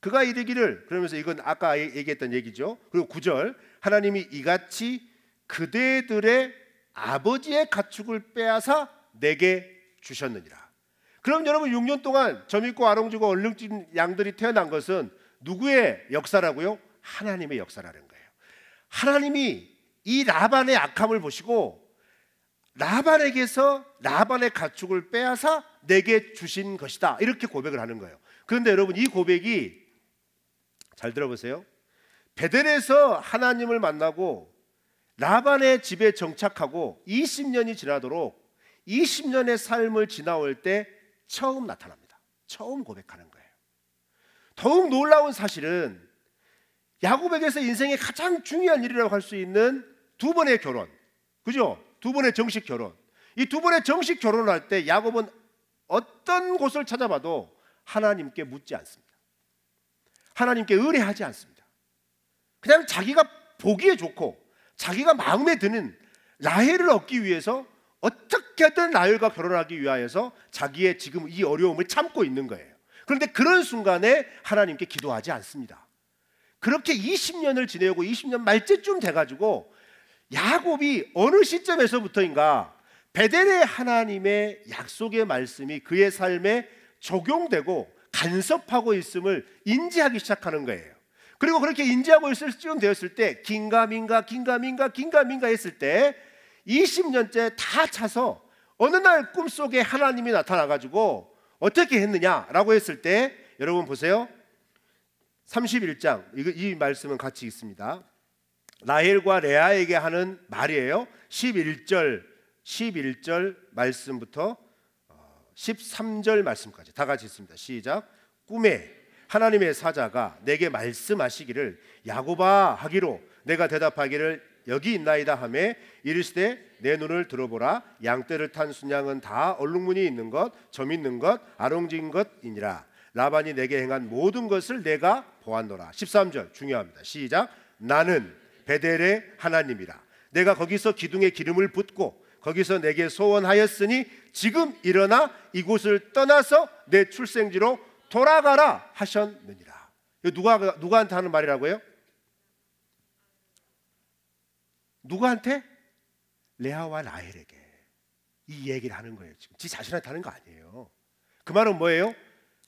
그가 이르기를 그러면서 이건 아까 얘기했던 얘기죠. 그리고 9절 하나님이 이같이 그대들의 아버지의 가축을 빼앗아 내게 주셨느니라. 그럼 여러분 6년 동안 점있고 아롱지고 얼렁진 양들이 태어난 것은 누구의 역사라고요? 하나님의 역사라는 거예요. 하나님이 이 라반의 악함을 보시고 라반에게서 라반의 가축을 빼앗아 내게 주신 것이다. 이렇게 고백을 하는 거예요. 그런데 여러분 이 고백이 잘 들어보세요. 베델에서 하나님을 만나고 라반의 집에 정착하고 20년이 지나도록 20년의 삶을 지나올 때 처음 나타납니다. 처음 고백하는 거예요. 더욱 놀라운 사실은 야곱에게서 인생의 가장 중요한 일이라고 할 수 있는 두 번의 결혼, 그죠? 두 번의 정식 결혼. 이 두 번의 정식 결혼을 할 때 야곱은 어떤 곳을 찾아봐도 하나님께 묻지 않습니다. 하나님께 의뢰하지 않습니다. 그냥 자기가 보기에 좋고 자기가 마음에 드는 라헬을 얻기 위해서 어떻게든 라헬과 결혼하기 위하여서 자기의 지금 이 어려움을 참고 있는 거예요. 그런데 그런 순간에 하나님께 기도하지 않습니다. 그렇게 20년을 지내고 20년 말째쯤 돼가지고 야곱이 어느 시점에서부터인가 베델의 하나님의 약속의 말씀이 그의 삶에 적용되고 간섭하고 있음을 인지하기 시작하는 거예요. 그리고 그렇게 인지하고 있을 쯤 되었을 때 긴가민가 했을 때 20년째 다 차서 어느 날 꿈속에 하나님이 나타나가지고 어떻게 했느냐라고 했을 때 여러분 보세요. 31장 이 말씀은 같이 있습니다. 라헬과 레아에게 하는 말이에요. 11절 말씀부터 13절 말씀까지 다 같이 있습니다. 시작. 꿈에 하나님의 사자가 내게 말씀하시기를 야곱아 하기로 내가 대답하기를 여기 있나이다 하매 이르시되 내 눈을 들어보라 양떼를 탄 순양은 다 얼룩무늬 있는 것 점 있는 것 아롱진 것이니라 라반이 내게 행한 모든 것을 내가 보았노라. 13절 중요합니다. 시작. 나는 베델의 하나님이라 내가 거기서 기둥에 기름을 붓고 거기서 내게 소원하였으니 지금 일어나 이곳을 떠나서 내 출생지로 돌아가라 하셨느니라. 누구한테 하는 말이라고요? 누구한테? 레아와 라헬에게 이 얘기를 하는 거예요. 지금 지 자신한테 하는 거 아니에요. 그 말은 뭐예요?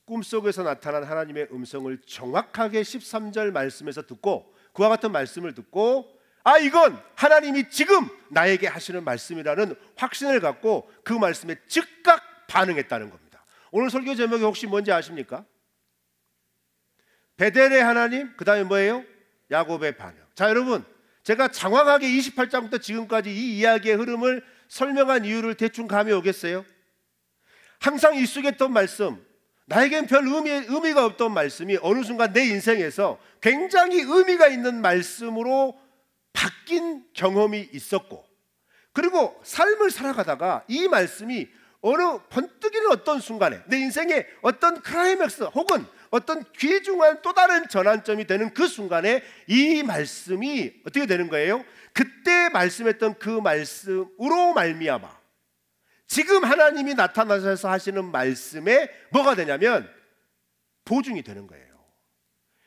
꿈속에서 나타난 하나님의 음성을 정확하게 13절 말씀에서 듣고 그와 같은 말씀을 듣고 이건 하나님이 지금 나에게 하시는 말씀이라는 확신을 갖고 그 말씀에 즉각 반응했다는 겁니다. 오늘 설교 제목이 혹시 뭔지 아십니까? 베델의 하나님, 그 다음에 뭐예요? 야곱의 반응. 자 여러분, 제가 장황하게 28장부터 지금까지 이 이야기의 흐름을 설명한 이유를 대충 감이 오겠어요? 항상 익숙했던 말씀, 나에겐 별 의미가 없던 말씀이 어느 순간 내 인생에서 굉장히 의미가 있는 말씀으로 바뀐 경험이 있었고, 그리고 삶을 살아가다가 이 말씀이 어느 번뜩이는 어떤 순간에 내 인생의 어떤 클라이맥스 혹은 어떤 귀중한 또 다른 전환점이 되는 그 순간에 이 말씀이 어떻게 되는 거예요? 그때 말씀했던 그 말씀으로 말미암아 지금 하나님이 나타나셔서 하시는 말씀에 뭐가 되냐면 보증이 되는 거예요.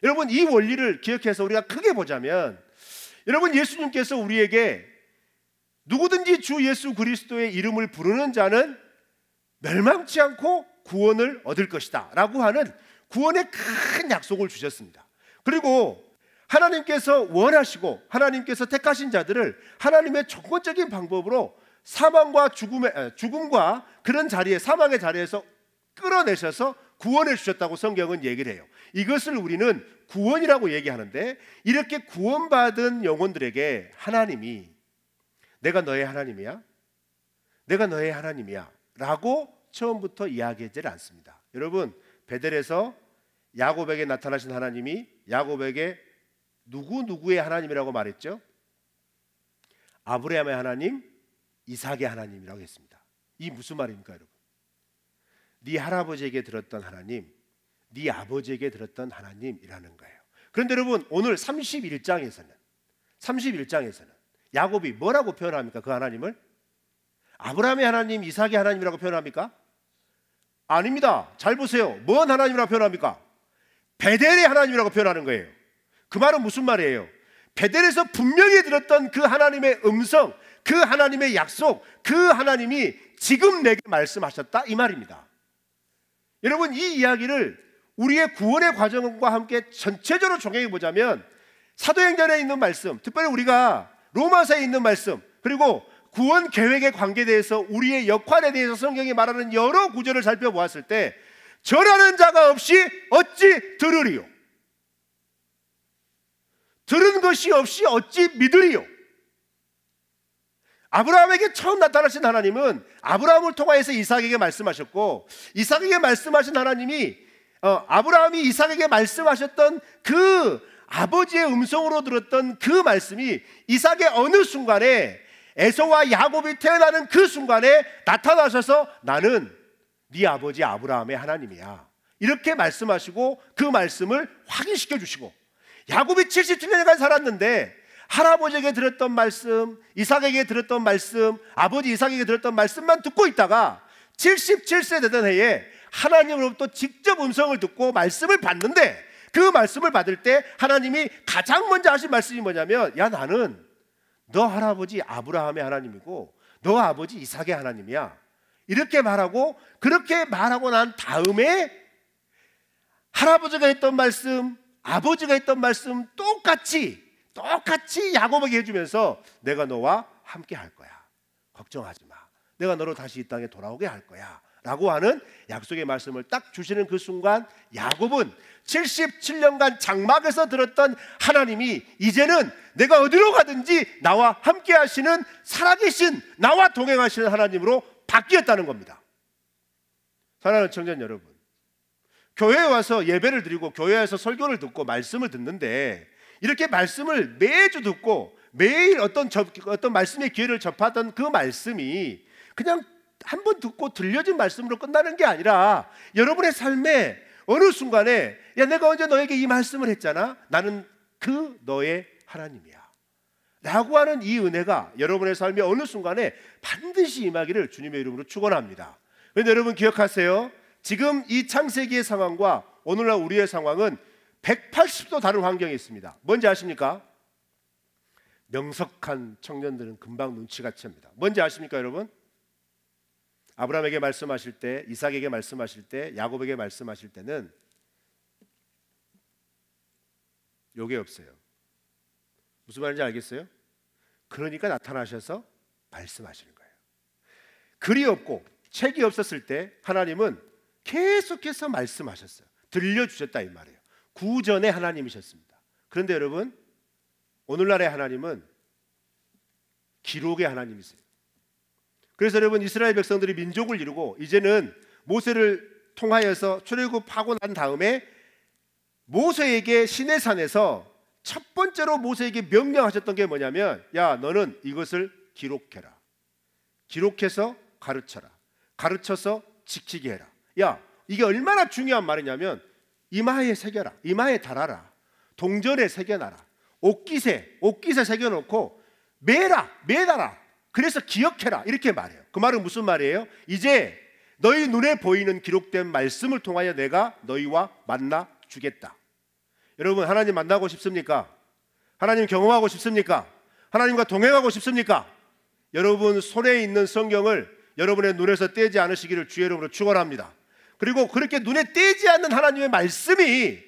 여러분, 이 원리를 기억해서 우리가 크게 보자면, 여러분, 예수님께서 우리에게 누구든지 주 예수 그리스도의 이름을 부르는 자는 멸망치 않고 구원을 얻을 것이다 라고 하는 구원의 큰 약속을 주셨습니다. 그리고 하나님께서 원하시고 하나님께서 택하신 자들을 하나님의 조건적인 방법으로 사망과 죽음과 그런 자리에, 사망의 자리에서 끌어내셔서 구원해 주셨다고 성경은 얘기를 해요. 이것을 우리는 구원이라고 얘기하는데, 이렇게 구원받은 영혼들에게 하나님이 내가 너의 하나님이야? 내가 너의 하나님이야 라고 처음부터 이야기하지 않습니다. 여러분, 베델에서 야곱에게 나타나신 하나님이 야곱에게 누구의 하나님이라고 말했죠? 아브라함의 하나님, 이삭의 하나님이라고 했습니다. 이 무슨 말입니까 여러분? 네 할아버지에게 들었던 하나님, 네 아버지에게 들었던 하나님이라는 거예요. 그런데 여러분, 오늘 31장에서는 야곱이 뭐라고 표현합니까? 그 하나님을? 아브라함의 하나님, 이삭의 하나님이라고 표현합니까? 아닙니다. 잘 보세요. 뭔 하나님이라고 표현합니까? 베델의 하나님이라고 표현하는 거예요. 그 말은 무슨 말이에요? 베델에서 분명히 들었던 그 하나님의 음성, 그 하나님의 약속, 그 하나님이 지금 내게 말씀하셨다, 이 말입니다. 여러분, 이 이야기를 우리의 구원의 과정과 함께 전체적으로 적용해 보자면 사도행전에 있는 말씀, 특별히 우리가 로마서에 있는 말씀, 그리고 구원 계획의 관계에 대해서 우리의 역할에 대해서 성경이 말하는 여러 구절을 살펴보았을 때, 절하는 자가 없이 어찌 들으리요? 들은 것이 없이 어찌 믿으리요? 아브라함에게 처음 나타나신 하나님은 아브라함을 통하여서 이삭에게 말씀하셨고, 이삭에게 말씀하신 하나님이 아브라함이 이삭에게 말씀하셨던 그 아버지의 음성으로 들었던 그 말씀이 이삭의 어느 순간에 에서와 야곱이 태어나는 그 순간에 나타나셔서 나는 네 아버지 아브라함의 하나님이야. 이렇게 말씀하시고 그 말씀을 확인시켜 주시고, 야곱이 77년간 살았는데 할아버지에게 들었던 말씀, 이삭에게 들었던 말씀, 아버지 이삭에게 들었던 말씀만 듣고 있다가 77세 되던 해에 하나님으로부터 직접 음성을 듣고 말씀을 받는데, 그 말씀을 받을 때 하나님이 가장 먼저 하신 말씀이 뭐냐면, 야, 나는 너 할아버지 아브라함의 하나님이고 너 아버지 이삭의 하나님이야. 이렇게 말하고, 그렇게 말하고 난 다음에 할아버지가 했던 말씀, 아버지가 했던 말씀 똑같이 야곱에게 해주면서 내가 너와 함께 할 거야. 걱정하지 마. 내가 너로 다시 이 땅에 돌아오게 할 거야 라고 하는 약속의 말씀을 딱 주시는 그 순간, 야곱은 77년간 장막에서 들었던 하나님이 이제는 내가 어디로 가든지 나와 함께 하시는, 살아계신, 나와 동행하시는 하나님으로 바뀌었다는 겁니다. 사랑하는 청년 여러분, 교회에 와서 예배를 드리고 교회에서 설교를 듣고 말씀을 듣는데, 이렇게 말씀을 매주 듣고 매일 어떤 말씀의 기회를 접하던 그 말씀이 그냥 한 번 듣고 들려진 말씀으로 끝나는 게 아니라, 여러분의 삶에 어느 순간에, 야, 내가 언제 너에게 이 말씀을 했잖아. 나는 그 너의 하나님이야 라고 하는 이 은혜가 여러분의 삶에 어느 순간에 반드시 임하기를 주님의 이름으로 축원합니다. 그런데 여러분 기억하세요. 지금 이 창세기의 상황과 오늘날 우리의 상황은 180도 다른 환경에 있습니다. 뭔지 아십니까? 명석한 청년들은 금방 눈치가 챕니다. 뭔지 아십니까 여러분? 아브라함에게 말씀하실 때, 이삭에게 말씀하실 때, 야곱에게 말씀하실 때는 요게 없어요. 무슨 말인지 알겠어요? 그러니까 나타나셔서 말씀하시는 거예요. 글이 없고 책이 없었을 때 하나님은 계속해서 말씀하셨어요. 들려주셨다 이 말이에요. 구전의 하나님이셨습니다. 그런데 여러분, 오늘날의 하나님은 기록의 하나님이세요. 그래서 여러분, 이스라엘 백성들이 민족을 이루고 이제는 모세를 통하여서 출애굽하고 난 다음에 모세에게 시내산에서 첫 번째로 모세에게 명령하셨던 게 뭐냐면, 야, 너는 이것을 기록해라. 기록해서 가르쳐라. 가르쳐서 지키게 해라. 야, 이게 얼마나 중요한 말이냐면, 이마에 새겨라. 이마에 달아라. 동전에 새겨놔라. 옷깃에 새겨놓고 매달아. 그래서 기억해라. 이렇게 말해요. 그 말은 무슨 말이에요? 이제 너희 눈에 보이는 기록된 말씀을 통하여 내가 너희와 만나 주겠다. 여러분, 하나님 만나고 싶습니까? 하나님 경험하고 싶습니까? 하나님과 동행하고 싶습니까? 여러분 손에 있는 성경을 여러분의 눈에서 떼지 않으시기를 주의 이름으로 축원합니다. 그리고 그렇게 눈에 떼지 않는 하나님의 말씀이,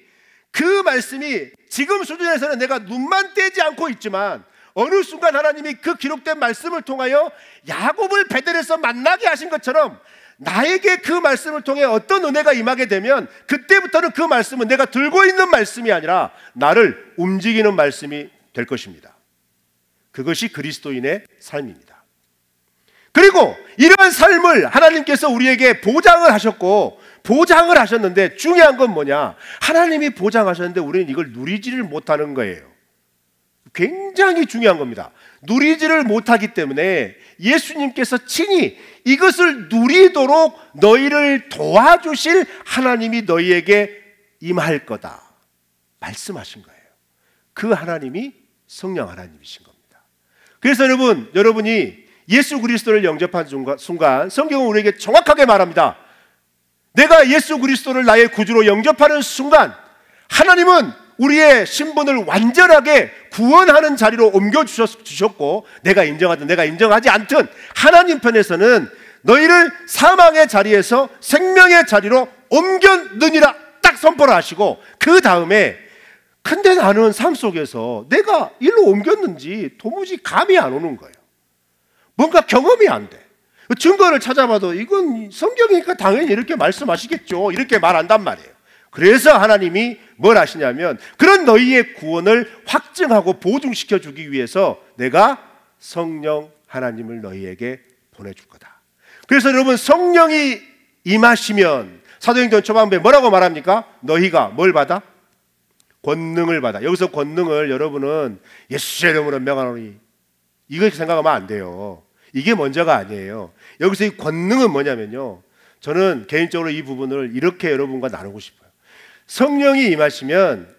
그 말씀이 지금 수준에서는 내가 눈만 떼지 않고 있지만 어느 순간 하나님이 그 기록된 말씀을 통하여 야곱을 베델에서 만나게 하신 것처럼 나에게 그 말씀을 통해 어떤 은혜가 임하게 되면, 그때부터는 그 말씀은 내가 들고 있는 말씀이 아니라 나를 움직이는 말씀이 될 것입니다. 그것이 그리스도인의 삶입니다. 그리고 이러한 삶을 하나님께서 우리에게 보장을 하셨는데, 중요한 건 뭐냐? 하나님이 보장하셨는데 우리는 이걸 누리지를 못하는 거예요. 굉장히 중요한 겁니다. 누리지를 못하기 때문에 예수님께서 친히 이것을 누리도록 너희를 도와주실 하나님이 너희에게 임할 거다 말씀하신 거예요. 그 하나님이 성령 하나님이신 겁니다. 그래서 여러분이 예수 그리스도를 영접한 순간 성경은 우리에게 정확하게 말합니다. 내가 예수 그리스도를 나의 구주로 영접하는 순간 하나님은 우리의 신분을 완전하게 구원하는 자리로 옮겨주셨고, 내가 인정하든 내가 인정하지 않든 하나님 편에서는 너희를 사망의 자리에서 생명의 자리로 옮겼느니라 딱 선포를 하시고, 그 다음에 근데 나는 삶 속에서 내가 일로 옮겼는지 도무지 감이 안 오는 거예요. 뭔가 경험이 안 돼. 증거를 찾아봐도 이건 성경이니까 당연히 이렇게 말씀하시겠죠, 이렇게 말한단 말이에요. 그래서 하나님이 뭘 하시냐면, 그런 너희의 구원을 확증하고 보증시켜 주기 위해서 내가 성령 하나님을 너희에게 보내줄 거다. 그래서 여러분, 성령이 임하시면 사도행전 초반부에 뭐라고 말합니까? 너희가 뭘 받아? 권능을 받아. 여기서 권능을 여러분은 예수의 이름으로 명하노니, 이렇게 생각하면 안 돼요. 이게 먼저가 아니에요. 여기서 이 권능은 뭐냐면요, 저는 개인적으로 이 부분을 이렇게 여러분과 나누고 싶어요. 성령이 임하시면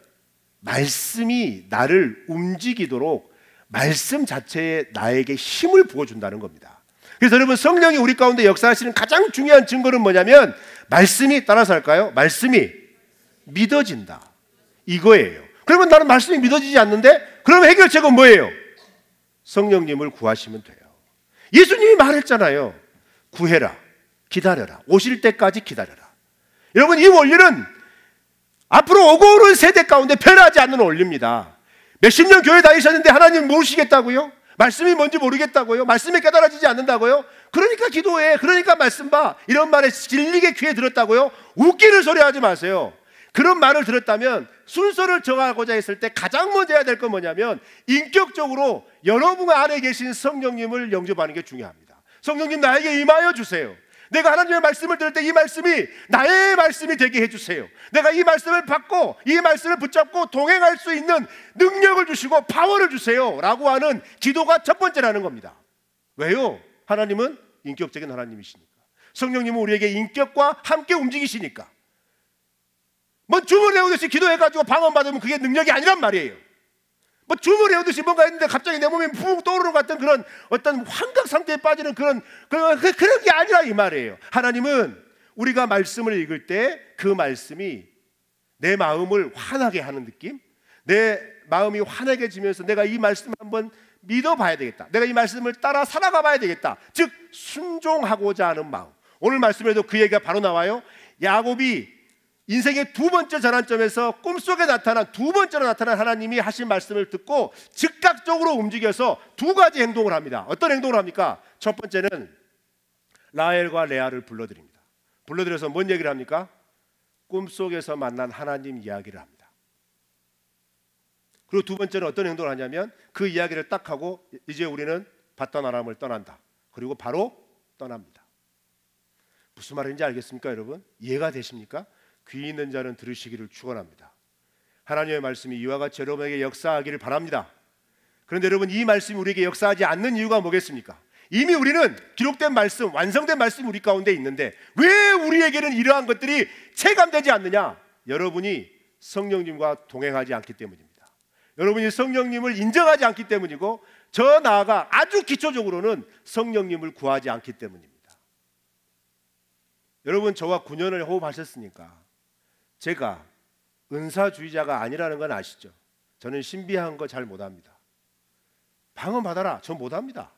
말씀이 나를 움직이도록 말씀 자체에 나에게 힘을 부어준다는 겁니다. 그래서 여러분, 성령이 우리 가운데 역사하시는 가장 중요한 증거는 뭐냐면 말씀이, 따라서 할까요? 말씀이 믿어진다, 이거예요. 그러면 나는 말씀이 믿어지지 않는데, 그럼 해결책은 뭐예요? 성령님을 구하시면 돼요. 예수님이 말했잖아요. 구해라, 기다려라, 오실 때까지 기다려라. 여러분, 이 원리는 앞으로 오고 오는 세대 가운데 변하지 않는 원리입니다. 몇십 년 교회 다니셨는데 하나님 모르시겠다고요? 말씀이 뭔지 모르겠다고요? 말씀이 깨달아지지 않는다고요? 그러니까 기도해, 그러니까 말씀 봐, 이런 말에 질리게 귀에 들었다고요? 웃기는 소리 하지 마세요. 그런 말을 들었다면 순서를 정하고자 했을 때 가장 먼저 해야 될 건 뭐냐면, 인격적으로 여러분 안에 계신 성령님을 영접하는 게 중요합니다. 성령님, 나에게 임하여 주세요. 내가 하나님의 말씀을 들을 때 이 말씀이 나의 말씀이 되게 해주세요. 내가 이 말씀을 받고 이 말씀을 붙잡고 동행할 수 있는 능력을 주시고 파워를 주세요 라고 하는 기도가 첫 번째라는 겁니다. 왜요? 하나님은 인격적인 하나님이시니까. 성령님은 우리에게 인격과 함께 움직이시니까. 뭐 주문 외우듯이 기도해가지고 방언받으면 그게 능력이 아니란 말이에요. 뭐 주문 외우듯이 뭔가 했는데 갑자기 내 몸에 푹 떠오르는 것 같은 그런 어떤 환각 상태에 빠지는 그런 게 아니라 이 말이에요. 하나님은 우리가 말씀을 읽을 때 그 말씀이 내 마음을 환하게 하는 느낌, 내 마음이 환하게지면서 내가 이 말씀을 한번 믿어봐야 되겠다, 내가 이 말씀을 따라 살아가 봐야 되겠다, 즉 순종하고자 하는 마음. 오늘 말씀에도 그 얘기가 바로 나와요. 야곱이 인생의 두 번째 전환점에서 꿈속에 나타난, 두 번째로 나타난 하나님이 하신 말씀을 듣고 즉각적으로 움직여서 두 가지 행동을 합니다. 어떤 행동을 합니까? 첫 번째는 라헬과 레아를 불러들입니다. 불러들여서 뭔 얘기를 합니까? 꿈속에서 만난 하나님 이야기를 합니다. 그리고 두 번째는 어떤 행동을 하냐면, 그 이야기를 딱 하고 이제 우리는 밧단 아람을 떠난다. 그리고 바로 떠납니다. 무슨 말인지 알겠습니까, 여러분? 이해가 되십니까? 귀 있는 자는 들으시기를 축원합니다. 하나님의 말씀이 이와 같이 여러분에게 역사하기를 바랍니다. 그런데 여러분, 이 말씀이 우리에게 역사하지 않는 이유가 뭐겠습니까? 이미 우리는 기록된 말씀, 완성된 말씀이 우리 가운데 있는데 왜 우리에게는 이러한 것들이 체감되지 않느냐? 여러분이 성령님과 동행하지 않기 때문입니다. 여러분이 성령님을 인정하지 않기 때문이고, 저 나아가 아주 기초적으로는 성령님을 구하지 않기 때문입니다. 여러분, 저와 9년을 호흡하셨으니까 제가 은사주의자가 아니라는 건 아시죠? 저는 신비한 거 잘 못합니다. 방언 받아라, 전 못합니다.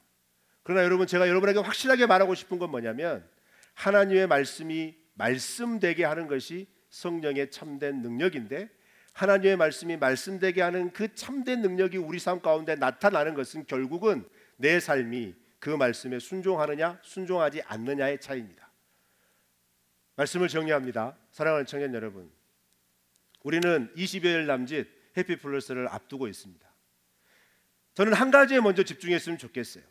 그러나 여러분, 제가 여러분에게 확실하게 말하고 싶은 건 뭐냐면, 하나님의 말씀이 말씀되게 하는 것이 성령의 참된 능력인데, 하나님의 말씀이 말씀되게 하는 그 참된 능력이 우리 삶 가운데 나타나는 것은 결국은 내 삶이 그 말씀에 순종하느냐 순종하지 않느냐의 차이입니다. 말씀을 정리합니다. 사랑하는 청년 여러분, 우리는 20여일 남짓 해피플러스를 앞두고 있습니다. 저는 한 가지에 먼저 집중했으면 좋겠어요.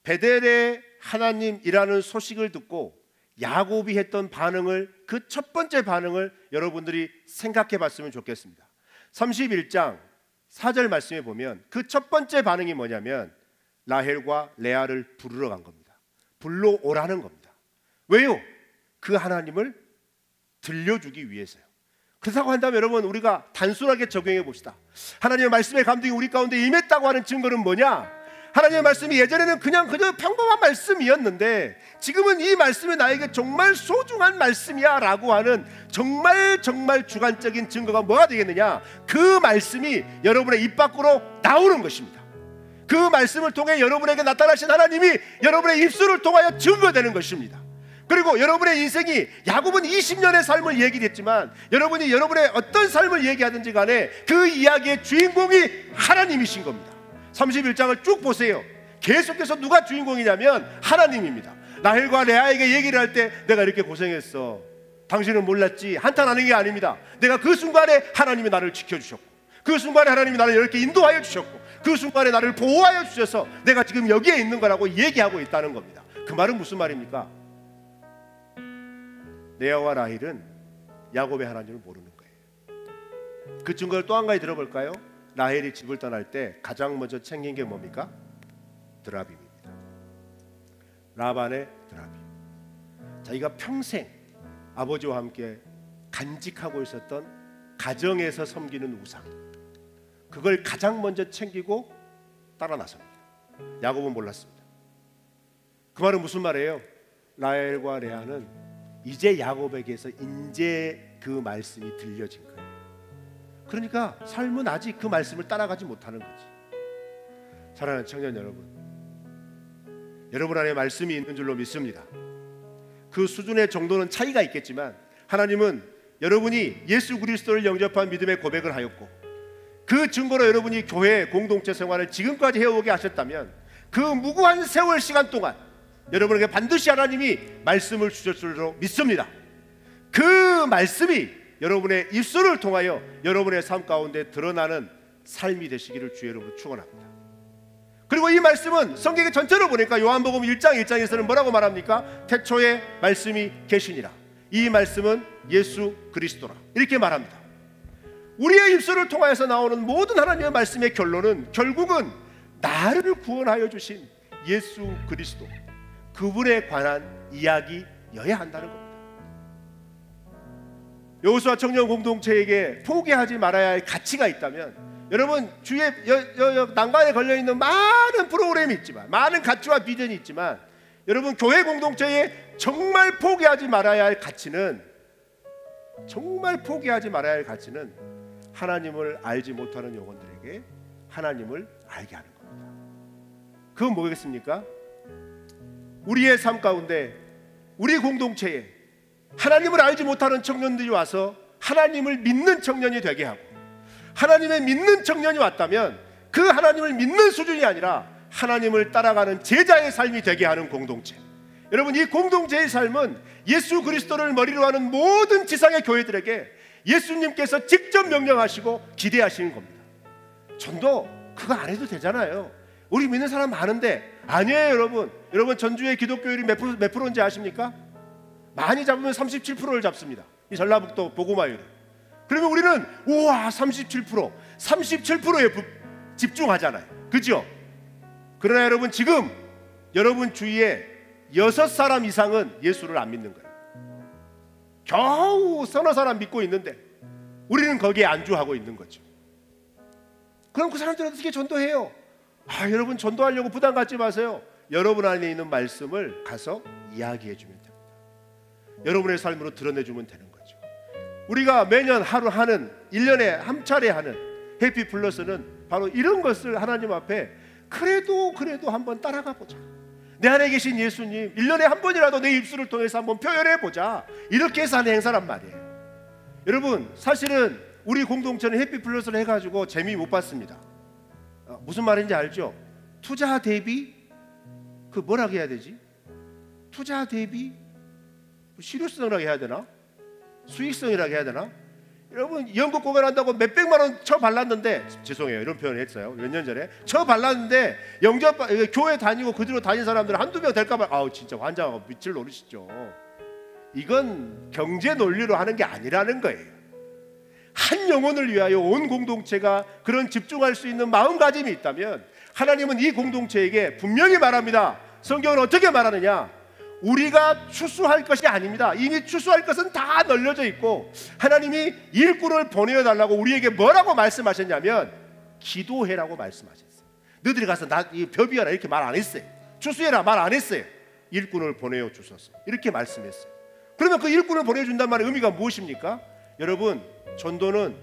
베델의 하나님이라는 소식을 듣고 야곱이 했던 반응을, 그 첫 번째 반응을 여러분들이 생각해 봤으면 좋겠습니다. 31장 4절 말씀에 보면 그 첫 번째 반응이 뭐냐면 라헬과 레아를 부르러 간 겁니다. 불러오라는 겁니다. 왜요? 그 하나님을 들려주기 위해서요. 그렇다고 한다면 여러분, 우리가 단순하게 적용해 봅시다. 하나님의 말씀의 감동이 우리 가운데 임했다고 하는 증거는 뭐냐? 하나님의 말씀이 예전에는 그저 평범한 말씀이었는데 지금은 이 말씀이 나에게 정말 소중한 말씀이야 라고 하는 정말 주관적인 증거가 뭐가 되겠느냐? 그 말씀이 여러분의 입 밖으로 나오는 것입니다. 그 말씀을 통해 여러분에게 나타나신 하나님이 여러분의 입술을 통하여 증거되는 것입니다. 그리고 여러분의 인생이, 야곱은 20년의 삶을 얘기했지만 여러분이 여러분의 어떤 삶을 얘기하든지 간에 그 이야기의 주인공이 하나님이신 겁니다. 31장을 쭉 보세요. 계속해서 누가 주인공이냐면 하나님입니다. 라헬과 레아에게 얘기를 할 때 내가 이렇게 고생했어, 당신은 몰랐지, 한탄하는 게 아닙니다. 내가 그 순간에 하나님이 나를 지켜주셨고, 그 순간에 하나님이 나를 이렇게 인도하여 주셨고, 그 순간에 나를 보호하여 주셔서 내가 지금 여기에 있는 거라고 얘기하고 있다는 겁니다. 그 말은 무슨 말입니까? 레아와 라헬은 야곱의 하나님을 모르는 거예요. 그 증거를 또 한 가지 들어볼까요? 라헬이 집을 떠날 때 가장 먼저 챙긴 게 뭡니까? 드라빔입니다. 라반의 드라빔. 자기가 평생 아버지와 함께 간직하고 있었던 가정에서 섬기는 우상, 그걸 가장 먼저 챙기고 따라 나섭니다. 야곱은 몰랐습니다. 그 말은 무슨 말이에요? 라헬과 레아는 이제 야곱에게서 이제 그 말씀이 들려진 거예요. 그러니까 삶은 아직 그 말씀을 따라가지 못하는 거지. 사랑하는 청년 여러분, 여러분 안에 말씀이 있는 줄로 믿습니다. 그 수준의 정도는 차이가 있겠지만 하나님은 여러분이 예수 그리스도를 영접한 믿음의 고백을 하였고 그 증거로 여러분이 교회 공동체 생활을 지금까지 해오게 하셨다면 그 무구한 세월 시간 동안 여러분에게 반드시 하나님이 말씀을 주셨을 줄로 믿습니다. 그 말씀이 여러분의 입술을 통하여 여러분의 삶 가운데 드러나는 삶이 되시기를 주의 이름으로 축원합니다. 그리고 이 말씀은 성경의 전체로 보니까 요한복음 1장 1장에서는 뭐라고 말합니까? 태초에 말씀이 계시니라. 이 말씀은 예수 그리스도라, 이렇게 말합니다. 우리의 입술을 통하여서 나오는 모든 하나님의 말씀의 결론은 결국은 나를 구원하여 주신 예수 그리스도, 그분에 관한 이야기여야 한다는 겁니다. 여호수아 청년 공동체에게 포기하지 말아야 할 가치가 있다면, 여러분 주위에 난관에 걸려있는 많은 프로그램이 있지만, 많은 가치와 비전이 있지만, 여러분 교회 공동체에 정말 포기하지 말아야 할 가치는, 정말 포기하지 말아야 할 가치는 하나님을 알지 못하는 영혼들에게 하나님을 알게 하는 겁니다. 그건 뭐겠습니까? 우리의 삶 가운데, 우리 공동체에 하나님을 알지 못하는 청년들이 와서 하나님을 믿는 청년이 되게 하고, 하나님의 믿는 청년이 왔다면 그 하나님을 믿는 수준이 아니라 하나님을 따라가는 제자의 삶이 되게 하는 공동체. 여러분, 이 공동체의 삶은 예수 그리스도를 머리로 하는 모든 지상의 교회들에게 예수님께서 직접 명령하시고 기대하시는 겁니다. 전도 그거 안 해도 되잖아요. 우리 믿는 사람 많은데. 아니에요 여러분. 여러분 전주의 기독교율이 몇 프로인지 아십니까? 많이 잡으면 37%를 잡습니다. 이 전라북도 보고마율. 그러면 우리는 우와 37%에 집중하잖아요. 그죠? 그러나 여러분, 지금 여러분 주위에 6사람 이상은 예수를 안 믿는 거예요. 겨우 서너 사람 믿고 있는데 우리는 거기에 안주하고 있는 거죠. 그럼 그 사람들은 어떻게 전도해요? 여러분 전도하려고 부담 갖지 마세요. 여러분 안에 있는 말씀을 가서 이야기해 주면 됩니다. 여러분의 삶으로 드러내주면 되는 거죠. 우리가 매년 하루 하는, 1년에 한 차례 하는 해피 플러스는 바로 이런 것을 하나님 앞에 그래도 한번 따라가 보자. 내 안에 계신 예수님 1년에 한 번이라도 내 입술을 통해서 한번 표현해 보자, 이렇게 해서 하는 행사란 말이에요. 여러분, 사실은 우리 공동체는 해피 플러스를 해가지고 재미 못 봤습니다. 무슨 말인지 알죠? 투자 대비, 그 뭐라고 해야 되지? 투자 대비 실효성이라고 해야 되나? 수익성이라고 해야 되나? 여러분, 연극 공연한다고 몇백만 원 쳐 발랐는데, 죄송해요 이런 표현을 했어요 몇 년 전에, 쳐 발랐는데 영접 교회 다니고 그대로 다닌 사람들 한두 명 될까봐 진짜 환장하고 밑을 노리시죠. 이건 경제 논리로 하는 게 아니라는 거예요. 한 영혼을 위하여 온 공동체가 그런 집중할 수 있는 마음가짐이 있다면 하나님은 이 공동체에게 분명히 말합니다. 성경은 어떻게 말하느냐? 우리가 추수할 것이 아닙니다. 이미 추수할 것은 다 널려져 있고, 하나님이 일꾼을 보내어달라고 우리에게 뭐라고 말씀하셨냐면 기도해라고 말씀하셨어요. 너희들이 가서 나 벼비어라 이렇게 말 안 했어요. 추수해라 말 안 했어요. 일꾼을 보내어 주소서 이렇게 말씀했어요. 그러면 그 일꾼을 보내준단 말의 의미가 무엇입니까? 여러분, 전도는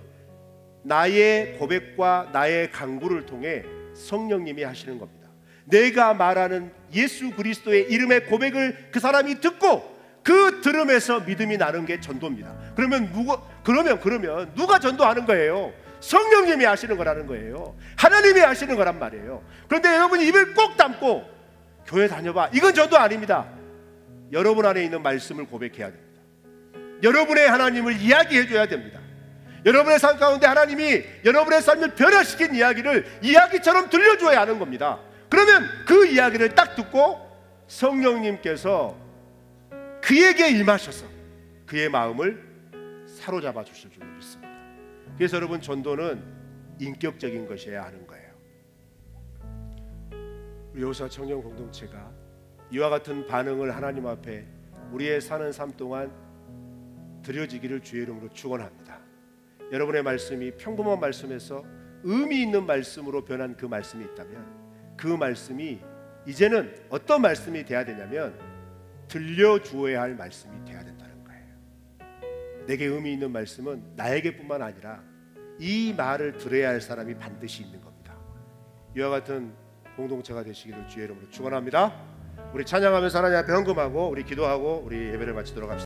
나의 고백과 나의 강구를 통해 성령님이 하시는 겁니다. 내가 말하는 예수 그리스도의 이름의 고백을 그 사람이 듣고 그 들음에서 믿음이 나는 게 전도입니다. 그러면 누가 전도하는 거예요? 성령님이 하시는 거라는 거예요. 하나님이 하시는 거란 말이에요. 그런데 여러분이 입을 꼭 담고 교회 다녀봐, 이건 전도 아닙니다. 여러분 안에 있는 말씀을 고백해야 됩니다. 여러분의 하나님을 이야기해 줘야 됩니다. 여러분의 삶 가운데 하나님이 여러분의 삶을 변화시킨 이야기를 이야기처럼 들려줘야 하는 겁니다. 그러면 그 이야기를 딱 듣고 성령님께서 그에게 임하셔서 그의 마음을 사로잡아 주실 줄 믿습니다. 그래서 여러분, 전도는 인격적인 것이어야 하는 거예요. 우리 여호수아 청년 공동체가 이와 같은 반응을 하나님 앞에 우리의 사는 삶 동안 드려지기를 주의 이름으로 축원합니다. 여러분의 말씀이 평범한 말씀에서 의미 있는 말씀으로 변한 그 말씀이 있다면 그 말씀이 이제는 어떤 말씀이 돼야 되냐면 들려주어야 할 말씀이 돼야 된다는 거예요. 내게 의미 있는 말씀은 나에게뿐만 아니라 이 말을 들어야 할 사람이 반드시 있는 겁니다. 이와 같은 공동체가 되시기를 주의 이름으로 축원합니다. 우리 찬양하면서 하나님 앞에 헌금하고 우리 기도하고 우리 예배를 마치도록 합시다.